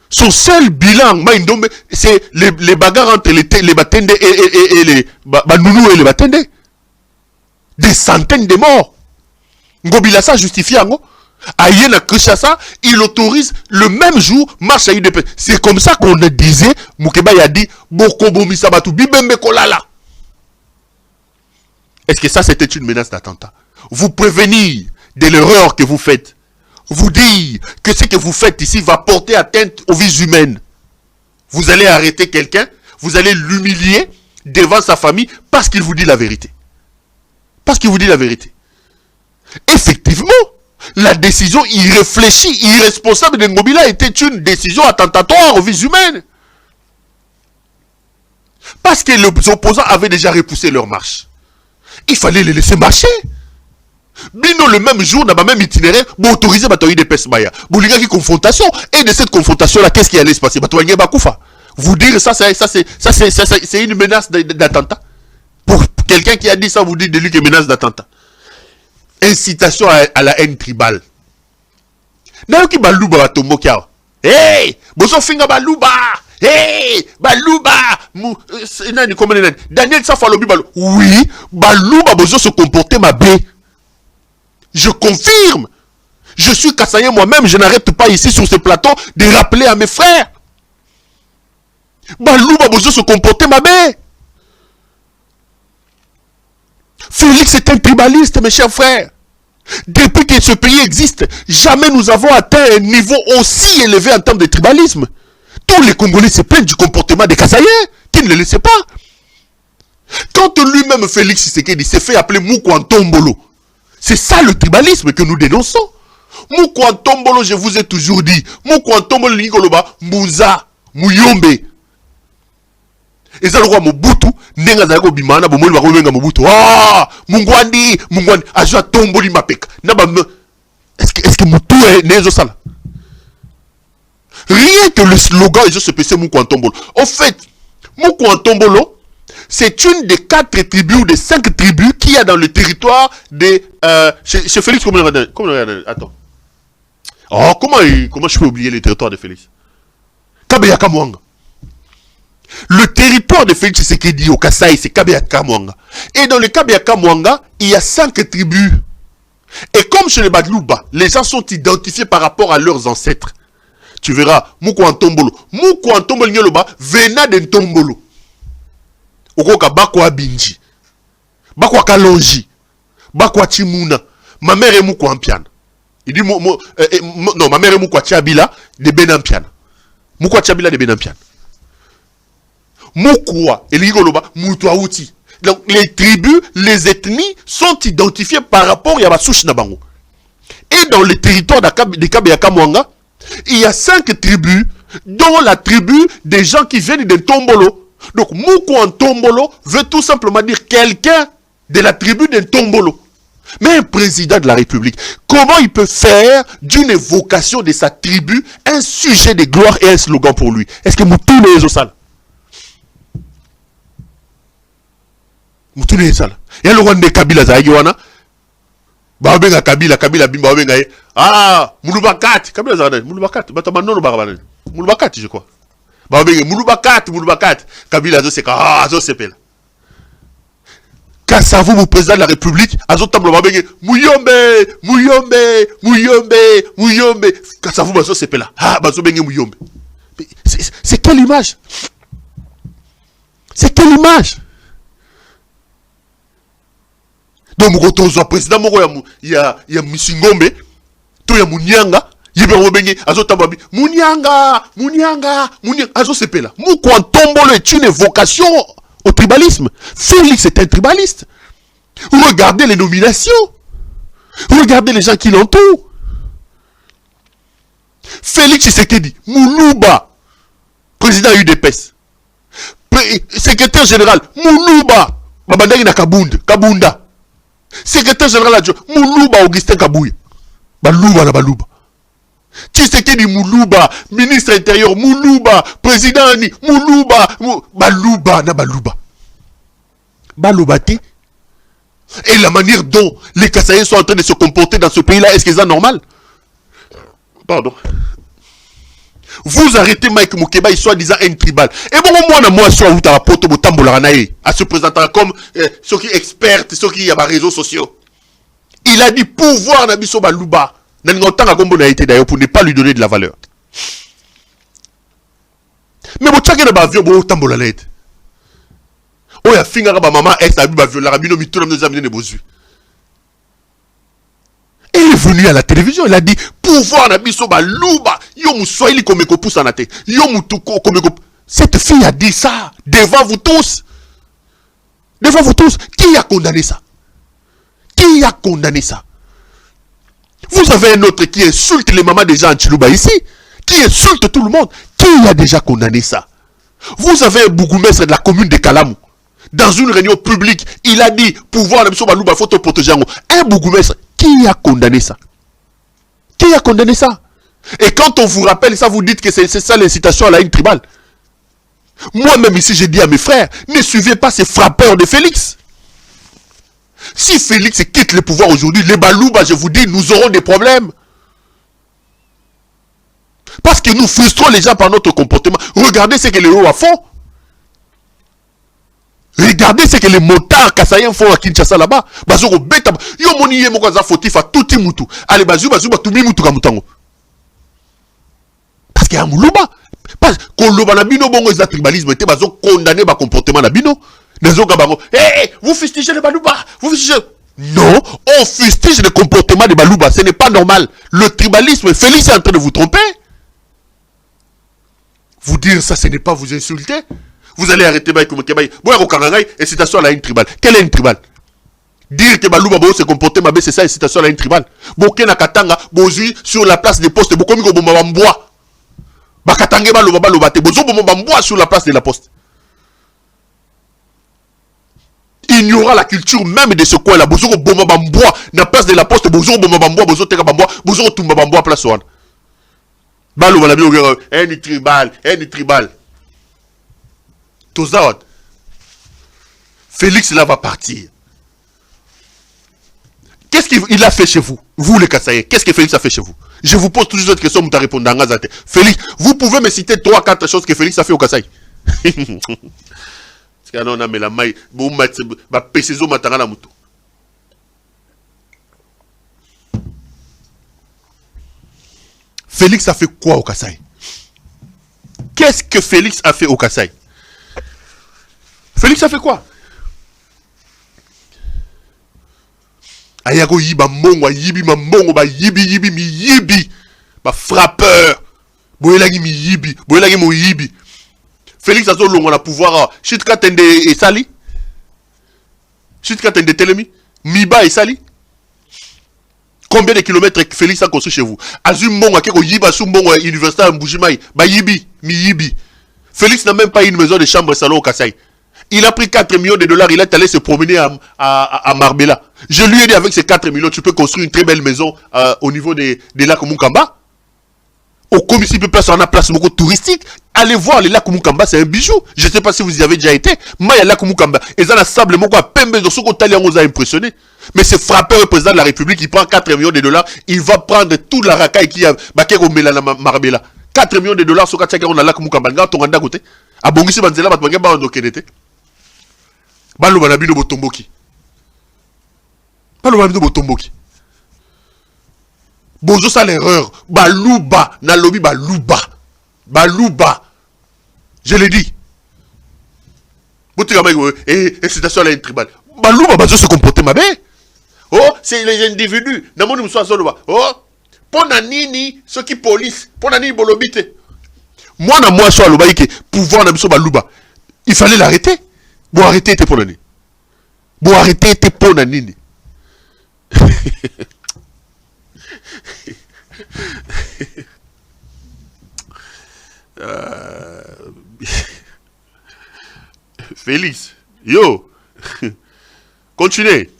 Son seul bilan, Maïndombe, c'est les bagarres entre les Batende et les Banoulou et les Batende. Des centaines de morts. Ngobila ça justifie en Ayena Krishasa, il autorise le même jour marche à UDP. C'est comme ça qu'on disait, Mukeba a dit, Bokobo Misabatu, Bibembe Kolala. Est-ce que ça c'était une menace d'attentat? Vous prévenir de l'erreur que vous faites. Vous dire que ce que vous faites ici va porter atteinte aux vies humaines. Vous allez arrêter quelqu'un, vous allez l'humilier devant sa famille parce qu'il vous dit la vérité. Parce qu'il vous dit la vérité. Effectivement, la décision irréfléchie, irresponsable de Ngobila était une décision attentatoire aux vies humaines. Parce que les opposants avaient déjà repoussé leur marche. Il fallait les laisser marcher. Bino le même jour, dans le même itinéraire, vous autorisez Batoyi de Pesmaya. Vous avez une confrontation. Et de cette confrontation-là, qu'est-ce qui allait se passer? Batoyi Bakoufa. Vous dire ça, c'est une menace d'attentat. Pour quelqu'un qui a dit ça, vous dites de lui que menace d'attentat. Incitation à la haine tribale. Nayoki baluba batombo kia. Hey! Bozo finga baluba! Hey! Baluba! Nani comment nani? Daniel Safalobi baluba. Oui, baluba bozo se comporter ma bé. Je confirme. Je suis Kassayen moi-même, je n'arrête pas ici sur ce plateau de rappeler à mes frères. Balouba Bozo se comporter ma bé. Félix est un tribaliste, mes chers frères. Depuis que ce pays existe, jamais nous avons atteint un niveau aussi élevé en termes de tribalisme. Tous les Congolais se plaignent du comportement des Kassaïens, qui ne le laissaient pas. Quand lui-même, Félix Tshisekedi, s'est fait appeler Moukouantombolo, c'est ça le tribalisme que nous dénonçons. Moukouantombolo, je vous ai toujours dit, Moukouantombolo, Nikoloba, Mouza, Mouyombe. Et ça, le roi Mobutu, Nenga Zago Bimana, Bomoli Baromenga Mobutu. Ah, Mungwandi, Ajoa Tomboli Mapek. Est-ce que Moutou est né au sale? Rien que le slogan, ils ont se passé Moukouantombolo. En fait, Moukouantombolo, c'est une des 4 tribus ou des 5 tribus qu'il y a dans le territoire de... chez Félix, comment on regarde? Attends. Oh, comment je peux oublier le territoire de Félix? Kabeyaka Mwanga. Le territoire de Félix Tshisekedi au Kasaï, c'est Kabeyaka Mwanga. Et dans le Kabeyaka Mwanga, il y a 5 tribus. Et comme chez les Badlouba, les gens sont identifiés par rapport à leurs ancêtres. Tu verras, Moukouantombolo. Moukouantombolo Nyoloba, Vena de Ntombolo. Okoka Bakwa Binji. Bakwa Kalonji. Bakwa Chimuna. Ma mère est Moukouampiana. Il dit, non, ma mère est Moukwa Tchabila de Benampiana. Moukwa Tchabila de Benampiana. Moukwa, et l'Igoloba, Moutouaouti. Donc, les tribus, les ethnies sont identifiées par rapport à Yabasouch Nabango. Et dans le territoire de Kabeyaka Mwanga, il y a 5 tribus, dont la tribu des gens qui viennent de Tombolo. Donc, Moukouantombolo veut tout simplement dire quelqu'un de la tribu de Tombolo. Mais un président de la République, comment il peut faire d'une évocation de sa tribu un sujet de gloire et un slogan pour lui? Est-ce que Moutou n'est pas ça? Moutou n'est pas ça. Il y a le roi de Kabila Zaïwana. Babenga Kabila Bimba Babenga. Ah, Mouloubakat. Kabila Zaïwana. Mouloubakat. Batamanono Barabane. Mouloubakat, je crois. Babenga Mouloubakat. Kabila Zo c'est ah, Zo c'est pela. Kassavou, mon président de la République, Azotambo Babenga Mouyombe. Kassavou Bazo c'est pela. Ah, Bazo Benga Mouyombe. C'est quelle image? C'est quelle image? Donc, mon président, il y a Missingombe, tout y a Mounianga, il y a Azotambabi, Mounianga, Azo Sepela. Moukouantombolo est une évocation au tribalisme. Félix est un tribaliste. Regardez les nominations. Regardez les gens qui l'entourent. Félix Tshisekedi, Moulouba, président UDPS. Secrétaire général, Moulouba, Babandagi na Kabunda. Secrétaire général adjoint, Moulouba Augustin Kabouya. Balouba. Tshisekedi Moulouba, ministre intérieur, Moulouba, président Ani, Moulouba, Balouba. Et la manière dont les Kassaïens sont en train de se comporter dans ce pays-là, est-ce que c'est normal? Pardon. Vous arrêtez Mike Moukeba, il soit disant un tribal. Et bon, moi, soit vous t'as poto botambolanae, à se présentant comme ceux qui experts, ceux qui y a des réseaux sociaux. Il a dit pouvoir Nabiso Balouba. D'ailleurs pour ne pas lui donner de la valeur. Mais vous tchakez dans l'avion, vous tambolanae. Oh, il y a finga maman ex abi bavio la rabino mituna nous amener les bozu. Il est venu à la télévision, il a dit pouvoir na biso ba luba yo muswahili komeko poussa na te yo mutuko komeko. Cette fille a dit ça devant vous tous. Devant vous tous, qui a condamné ça? Qui a condamné ça? Vous avez un autre qui insulte les mamans des gens en Chilouba ici, qui insulte tout le monde. Qui a déjà condamné ça? Vous avez un bourgmestre de la commune de Kalamou. Dans une réunion publique, il a dit pouvoir la mission Balouba, faut te protéger. Un bourgmestre, qui a condamné ça? Qui a condamné ça? Et quand on vous rappelle ça, vous dites que c'est ça l'incitation à la haine tribale. Moi-même ici, j'ai dit à mes frères, ne suivez pas ces frappeurs de Félix. Si Félix quitte le pouvoir aujourd'hui, les Balouba, je vous dis, nous aurons des problèmes. Parce que nous frustrons les gens par notre comportement. Regardez ce que les Roa font. Regardez ce que les motards Kassaïens font à Kinshasa là-bas. Bazoko beta. Yo moni ye moko za fotif a touti mutu. Allez bazu tumi mutu kamutango. Parce qu'il y a Moulouba. Parce qu'on loba na bino bongo za tribalisme était bazo condamné ba comportement na bino. Nazo kabango. Eh, vous fustigez les Balouba. Vous fustigez. Non, on fustige le comportement des Balouba. Ce n'est pas normal. Le tribalisme, Félix est en train de vous tromper. Vous dire ça, ce n'est pas vous insulter. Vous allez arrêter Baï Koumoukebay. Boya Rokangangai, incitation à la haine tribale. Quelle est une tribale? Dire que Balouba Bo se comporter ma c'est ça, incitation à la haine tribale. Bokena Katanga, Bozui sur la place des postes, Bokomi Bomambois. Bakatange Balouba Balobate, Bozo Bomambois sur la place de la poste. Il y aura la culture même de ce coin-là. Bozo Bomambois, na place de la poste, Bozo Bomambois, Bozo Tegabambois, Bozo Tumbambois, place one. Balouba la bio, haine tribale, haine tribale. Tozawad. Félix là va partir. Qu'est-ce qu'il a fait chez vous? Vous les Kassaïens, qu'est-ce que Félix a fait chez vous? Je vous pose toujours cette question, vous t'as répondu dans Gazate. Félix, vous pouvez me citer 3-4 choses que Félix a fait au Kassaï. Félix a fait quoi au Kassaï? Qu'est-ce que Félix a fait au Kassaï? Félix a fait quoi? Ayago yiba mongo, yibi ma mongo, ba yibi mi yibi. Ba frappeur. Boelagi mi yibi, boelagi mo yibi. Félix a zo longo na pouvoir. Chitka tende et sali. Chitka tende telemi. Miba et sali. Combien de kilomètres Félix a construit chez vous? Azum mongo akeko yiba sou mongo université à Mbujimai. Ba yibi, mi yibi. Félix n'a même pas une maison de chambre salon au Kassaï. Il a pris 4 millions de dollars, il est allé se promener à Marbella. Je lui ai dit, avec ces 4 millions, tu peux construire une très belle maison au niveau des lacs Moukamba. Au commissaire de place, on a place beaucoup touristique. Allez voir les lacs Moukamba, c'est un bijou. Je ne sais pas si vous y avez déjà été. Mais il y a les lacs Moukamba. Et ça, la sable, mon quoi, Pembe, de ce côté, on vous a impressionné. Mais ce frappeur, le président de la République, il prend 4 millions de dollars, il va prendre toute la racaille qui a Marbella. 4 millions de dollars, sur 4 on a lac Moukamba. On a côté. À Bongisi, Banzela, Batmanga, Bandokenete. Balouba na bino botomboki. Balouba bino botomboki. Bozo ça l'erreur. Balouba na lobi balouba. Balouba. Je l'ai dit. Botika maïgo et citation à la tribale. Balouba bazo se comporter ma bé. Oh, c'est les individus. Na moni muso azoloba. Oh, pona nini ceux qui police, pona nini bolobite. Moi na moi so aloba yike pouvoir na biso balouba. Il fallait l'arrêter. Bon, arrêtez tes pour l'année. Bon, arrêtez tes pour l'année. Félix, yo, continuez.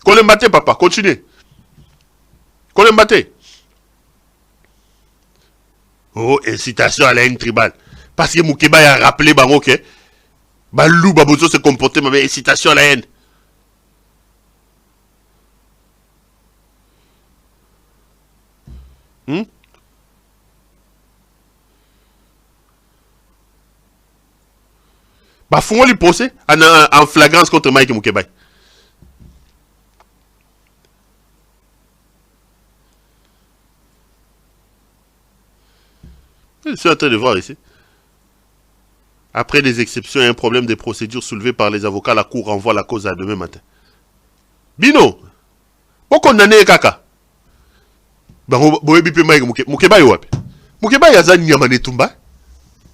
Qu'on le maté, papa, continuez. Qu'on le maté. Oh, incitation à la haine tribale. Parce que Moukeba a rappelé, bah, ok. Balou Babozo se comporter, mais incitation à la haine. Bah, faut lui procès en flagrance contre Mike Moukeba. Je suis en train de voir ici. Après des exceptions et un problème de procédure soulevé par les avocats, la cour renvoie la cause à demain matin. Bino, on condamne kaka. Boyebi pe Mike Moukeba yo wapi. Moukeba yaza nyama netumba.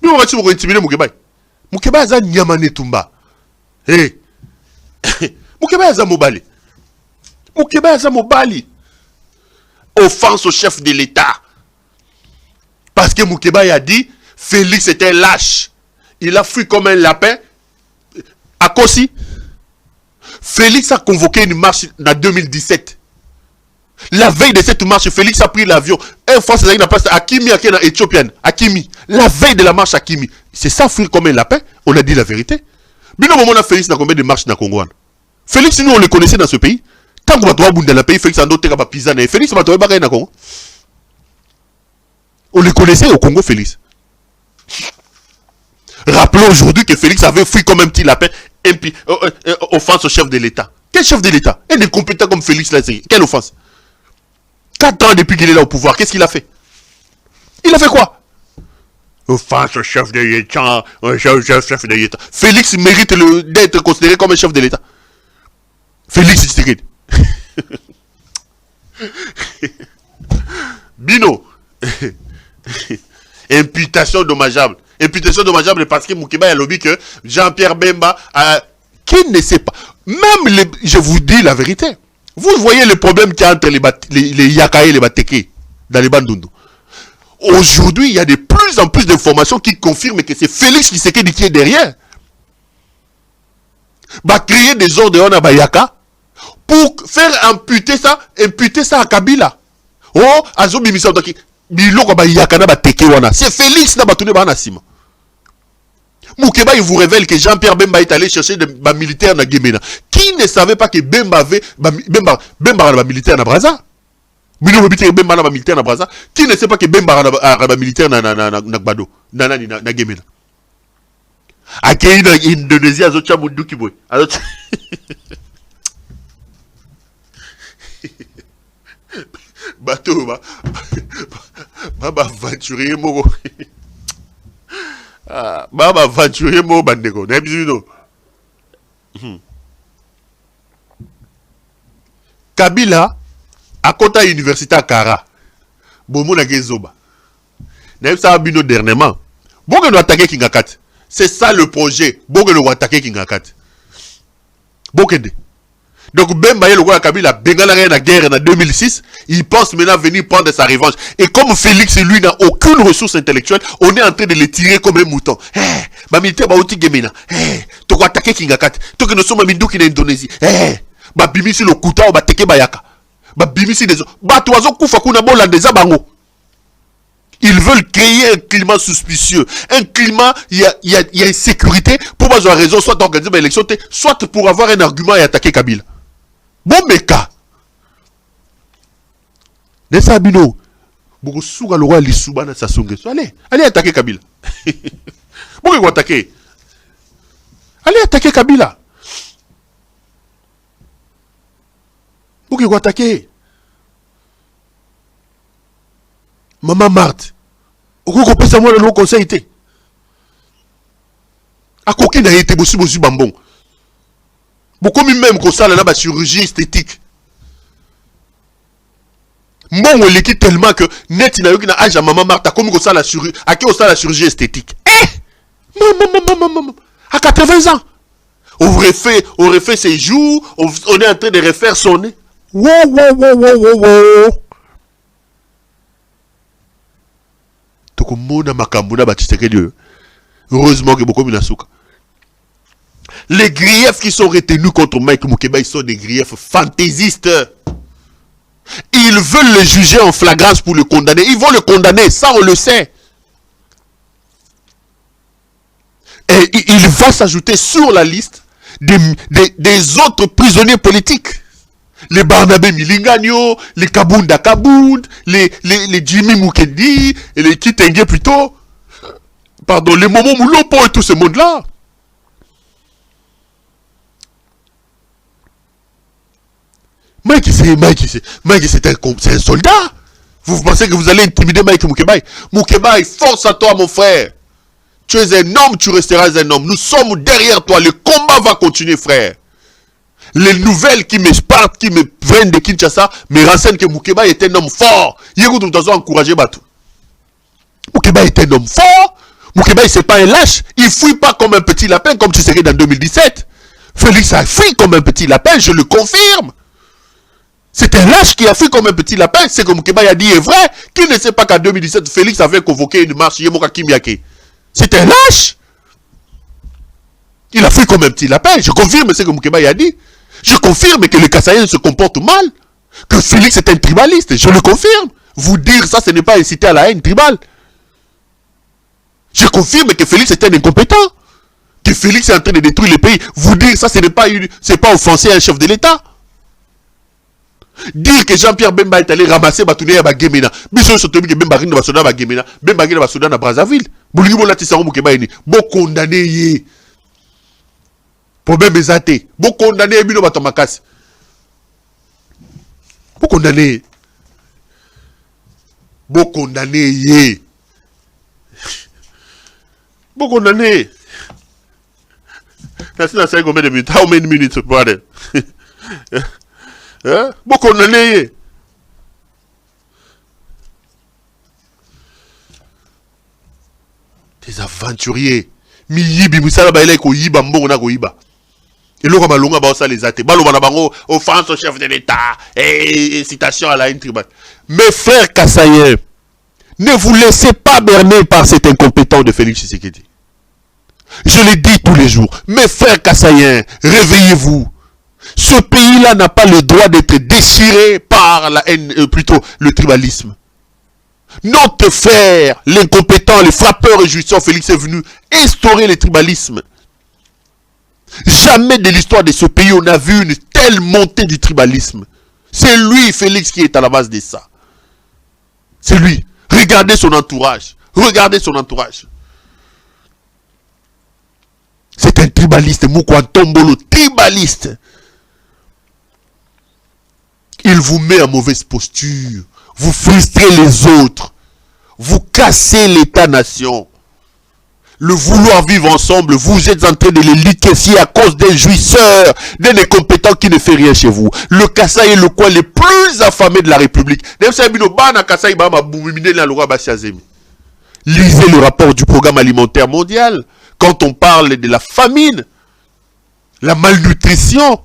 Bino wati moko intimide Moukeba. Moukeba yaza nyama netumba. Hey. Moukeba yaza mobali. Moukeba yaza mobali. Offense au chef de l'État. Parce que Moukeba a dit Félix était lâche. Il a fui comme un lapin. À Kossi, Félix a convoqué une marche en 2017. La veille de cette marche, Félix a pris l'avion. Un fois, c'est la place à Kimi, à Éthiopienne. À Kimi. La veille de la marche à Kimi. C'est ça, fuir comme un lapin. On a dit la vérité. Mais au moment où Félix n'a combien de marches dans le Congo? Félix, nous, on le connaissait dans ce pays. Tant qu'on va trouver dans le pays, Félix a d'autres pisane. Et Félix va trouver dans le Congo. On le connaissait au Congo, Félix. Rappelons aujourd'hui que Félix avait fui comme un petit lapin, offense au chef de l'État. Quel chef de l'État? Un incompétent comme Félix là, quelle offense? 4 ans depuis qu'il est là au pouvoir, qu'est-ce qu'il a fait? Il a fait quoi? Offense au chef de l'État, chef de l'État. Félix mérite d'être considéré comme un chef de l'État. Félix Tshisekedi. Bino. Imputation dommageable. Imputation dommageable parce que Moukeba a lobby que Jean-Pierre Bemba a... Qui ne sait pas. Même, je vous dis la vérité. Vous voyez le problème qu'il y a entre les Yakaé et les Bateke dans les Bandundu. Aujourd'hui, il y a de plus en plus d'informations qui confirment que c'est Félix Tshisekedi qui est derrière. Va créer des ordres à Bayaka pour faire imputer ça à Kabila. Oh, Azo Bimisa Otaki. C'est Félix n'a pas tourné par Nassima. Moukeba, il vous révèle que Jean-Pierre Bemba est allé chercher des militaires dans Gemena. Qui ne savait pas que Bemba avait Bemba militaire dans Braza? Bemba militaire dans Braza. Qui ne sait pas que Bemba a militaire dans Gemena? Akei dans Indonésie, Azocha Munduki boy. Bateau, Baba aventurier mo. Baba aventurier mo bandeko. Nebizino. Kabila à Kota Université à Kara. Bomo na gezoba. Nebisa ça bino dernièrement. Bogo doit attaquer Kingakat. C'est ça le projet. Bogo doit attaquer Kingakat. Bokende. Donc Bemba le roi Kabila Bengala la guerre en 2006, il pense maintenant venir prendre sa revanche. Et comme Félix lui n'a aucune ressource intellectuelle, on est en train de le tirer comme un mouton. Ba militaire ba outi gemena. To ko attaquer Kingakat. To que nous sommes minduki en Indonésie. Ba bimisi le kuta ba teke bayaka. Ba bimisi des ba toazo kufa kuna bolandeza bango. Ils veulent créer un climat suspicieux, un climat, il y a insécurité pour avoir raison, soit d'organiser une élection, soit pour avoir un argument et attaquer Kabila. Bon meka. Nessa bino. Boko souga le roi Lissouba na Sassongue. Allez attaquer Kabila. Pourquoi vous attaquer? Allez attaquer Kabila. Pourquoi vous attaquer? Maman Marthe. Vous pensez moi le conseil était. À coquin n'a été bossu bambon. Beaucoup même comme ça, là, la chirurgie esthétique. Mon l'équipe tellement que net il a eu qu'une âge à maman Martha comme ça la chirurgie, à qui on ça la chirurgie esthétique. Maman, à 80 ans. On refait ses joues, on est en train de refaire son nez. Wow. Heureusement que beaucoup de les griefs qui sont retenus contre Mike Moukeba, ils sont des griefs fantaisistes. Ils veulent le juger en flagrance pour le condamner. Ils vont le condamner, ça on le sait. Et il va s'ajouter sur la liste des autres prisonniers politiques. Les Barnabé Milingano, les Kabunda Kabound, les Jimmy Mukendi, et les Kitenge plutôt. Pardon, les Momo Moulopo et tout ce monde-là. Mike, c'est un soldat. Vous pensez que vous allez intimider Mike Moukeba? Moukeba, force à toi, mon frère. Tu es un homme, tu resteras un homme. Nous sommes derrière toi. Le combat va continuer, frère. Les nouvelles qui me partent, qui me viennent de Kinshasa, me renseignent que Moukeba est un homme fort. Yégout, nous avons encouragé Batou. Moukeba est un homme fort. Moukeba, c'est pas un lâche. Il fouille pas comme un petit lapin, comme tu serais dans 2017. Félix a fui comme un petit lapin, je le confirme. C'est un lâche qui a fui comme un petit lapin. C'est comme Moukeba a dit est vrai. Qui ne sait pas qu'en 2017, Félix avait convoqué une marche Yemoka Kimiake. C'est un lâche. Il a fui comme un petit lapin. Je confirme ce que Moukeba a dit. Je confirme que le Kassaïen se comporte mal. Que Félix est un tribaliste. Je le confirme. Vous dire ça, ce n'est pas inciter à la haine tribale. Je confirme que Félix est un incompétent. Que Félix est en train de détruire le pays. Vous dire ça, ce n'est pas, offenser un chef de l'État. Dire que Jean-Pierre Bemba est allé ramasser Batouné à Bagemena. Biso sotomi que Bemba Rine Basoda à Bagemena. Bemba Rine Basoda à Brazzaville. Boulibo la Tissaro Moukebaini. Bon condamné yé. Problème ezate. Bon condamné Bino Batomakas. Bon condamné. Bon condamné yé. Bon condamné. That's not saying combien de minutes. How many minutes, brother? Bon condamné. Des aventuriers. Miyibi, musala ba ile ko yiba mbongo na ko yiba. Et le Ramalonga ba ça les athées. Balobana bango offense au chef de l'État et citation à la haine tribale. Mes frères Kassaïens, ne vous laissez pas berner par cet incompétent de Félix Tshisekedi. Je le dis tous les jours. Mes frères Kassaïens, réveillez-vous. Ce pays-là n'a pas le droit d'être déchiré par la haine, plutôt le tribalisme. Notre frère, l'incompétent, le frappeur et jouissant Félix est venu instaurer le tribalisme. Jamais de l'histoire de ce pays on a vu une telle montée du tribalisme. C'est lui, Félix, qui est à la base de ça. C'est lui. Regardez son entourage. Regardez son entourage. C'est un tribaliste. Moukouantombolo, tribaliste. Il vous met en mauvaise posture. Vous frustrez les autres. Vous cassez l'État-nation. Le vouloir vivre ensemble, vous êtes en train de les liquéfier à cause des jouisseurs, d'un incompétent qui ne fait rien chez vous. Le Kasaï est le coin le plus affamé de la République. Lisez le rapport du programme alimentaire mondial. Quand on parle de la famine, la malnutrition,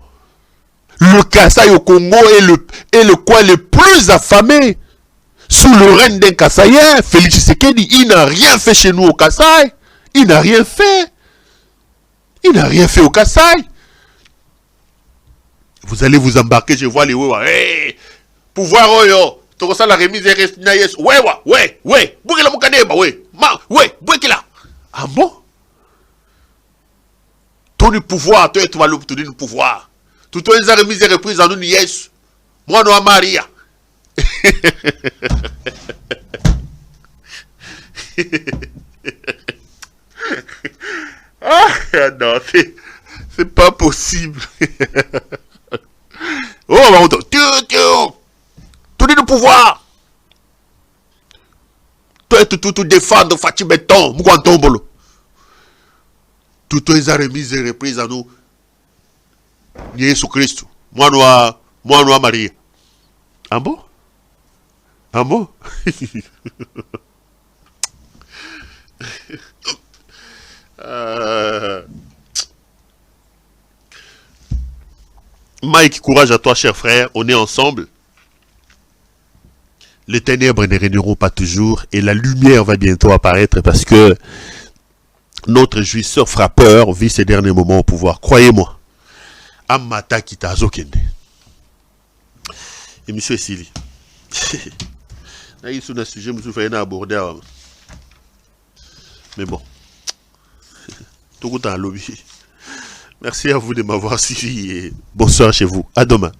le Kasaï au Congo est le coin le plus affamé. Sous le règne d'un Kassaïen, Félix Tshisekedi, il n'a rien fait chez nous au Kasaï. Il n'a rien fait. Il n'a rien fait au Kasaï. Vous allez vous embarquer, je vois les Wewa. Hey, pouvoir oyo. Toko ça la remise est restée. Wewa, ouais. Boukila Moukadeba, ouais. Boukila. Ah bon? Tout le pouvoir, toi, tu vas l'obtenir le pouvoir. Tout les remise est reprise en nous, yes. Moi, non, Maria. Ah non, c'est pas possible. Oh, tout le pouvoir. Tout défendre Fatih Béton, Moukouantombolo. Tout les remises et reprises à nous. Jésus Christ. Moi, Marie. Ah bon? Ah bon? Mike, courage à toi, cher frère. On est ensemble. Les ténèbres ne régneront pas toujours et la lumière va bientôt apparaître parce que notre jouisseur frappeur vit ces derniers moments au pouvoir. Croyez-moi. Amata Kitazo Kende. Et monsieur Sili. Il y a un sujet que je vais aborder. Mais bon. Tout le temps à lobby. Merci à vous de m'avoir suivi et bonsoir chez vous. À demain.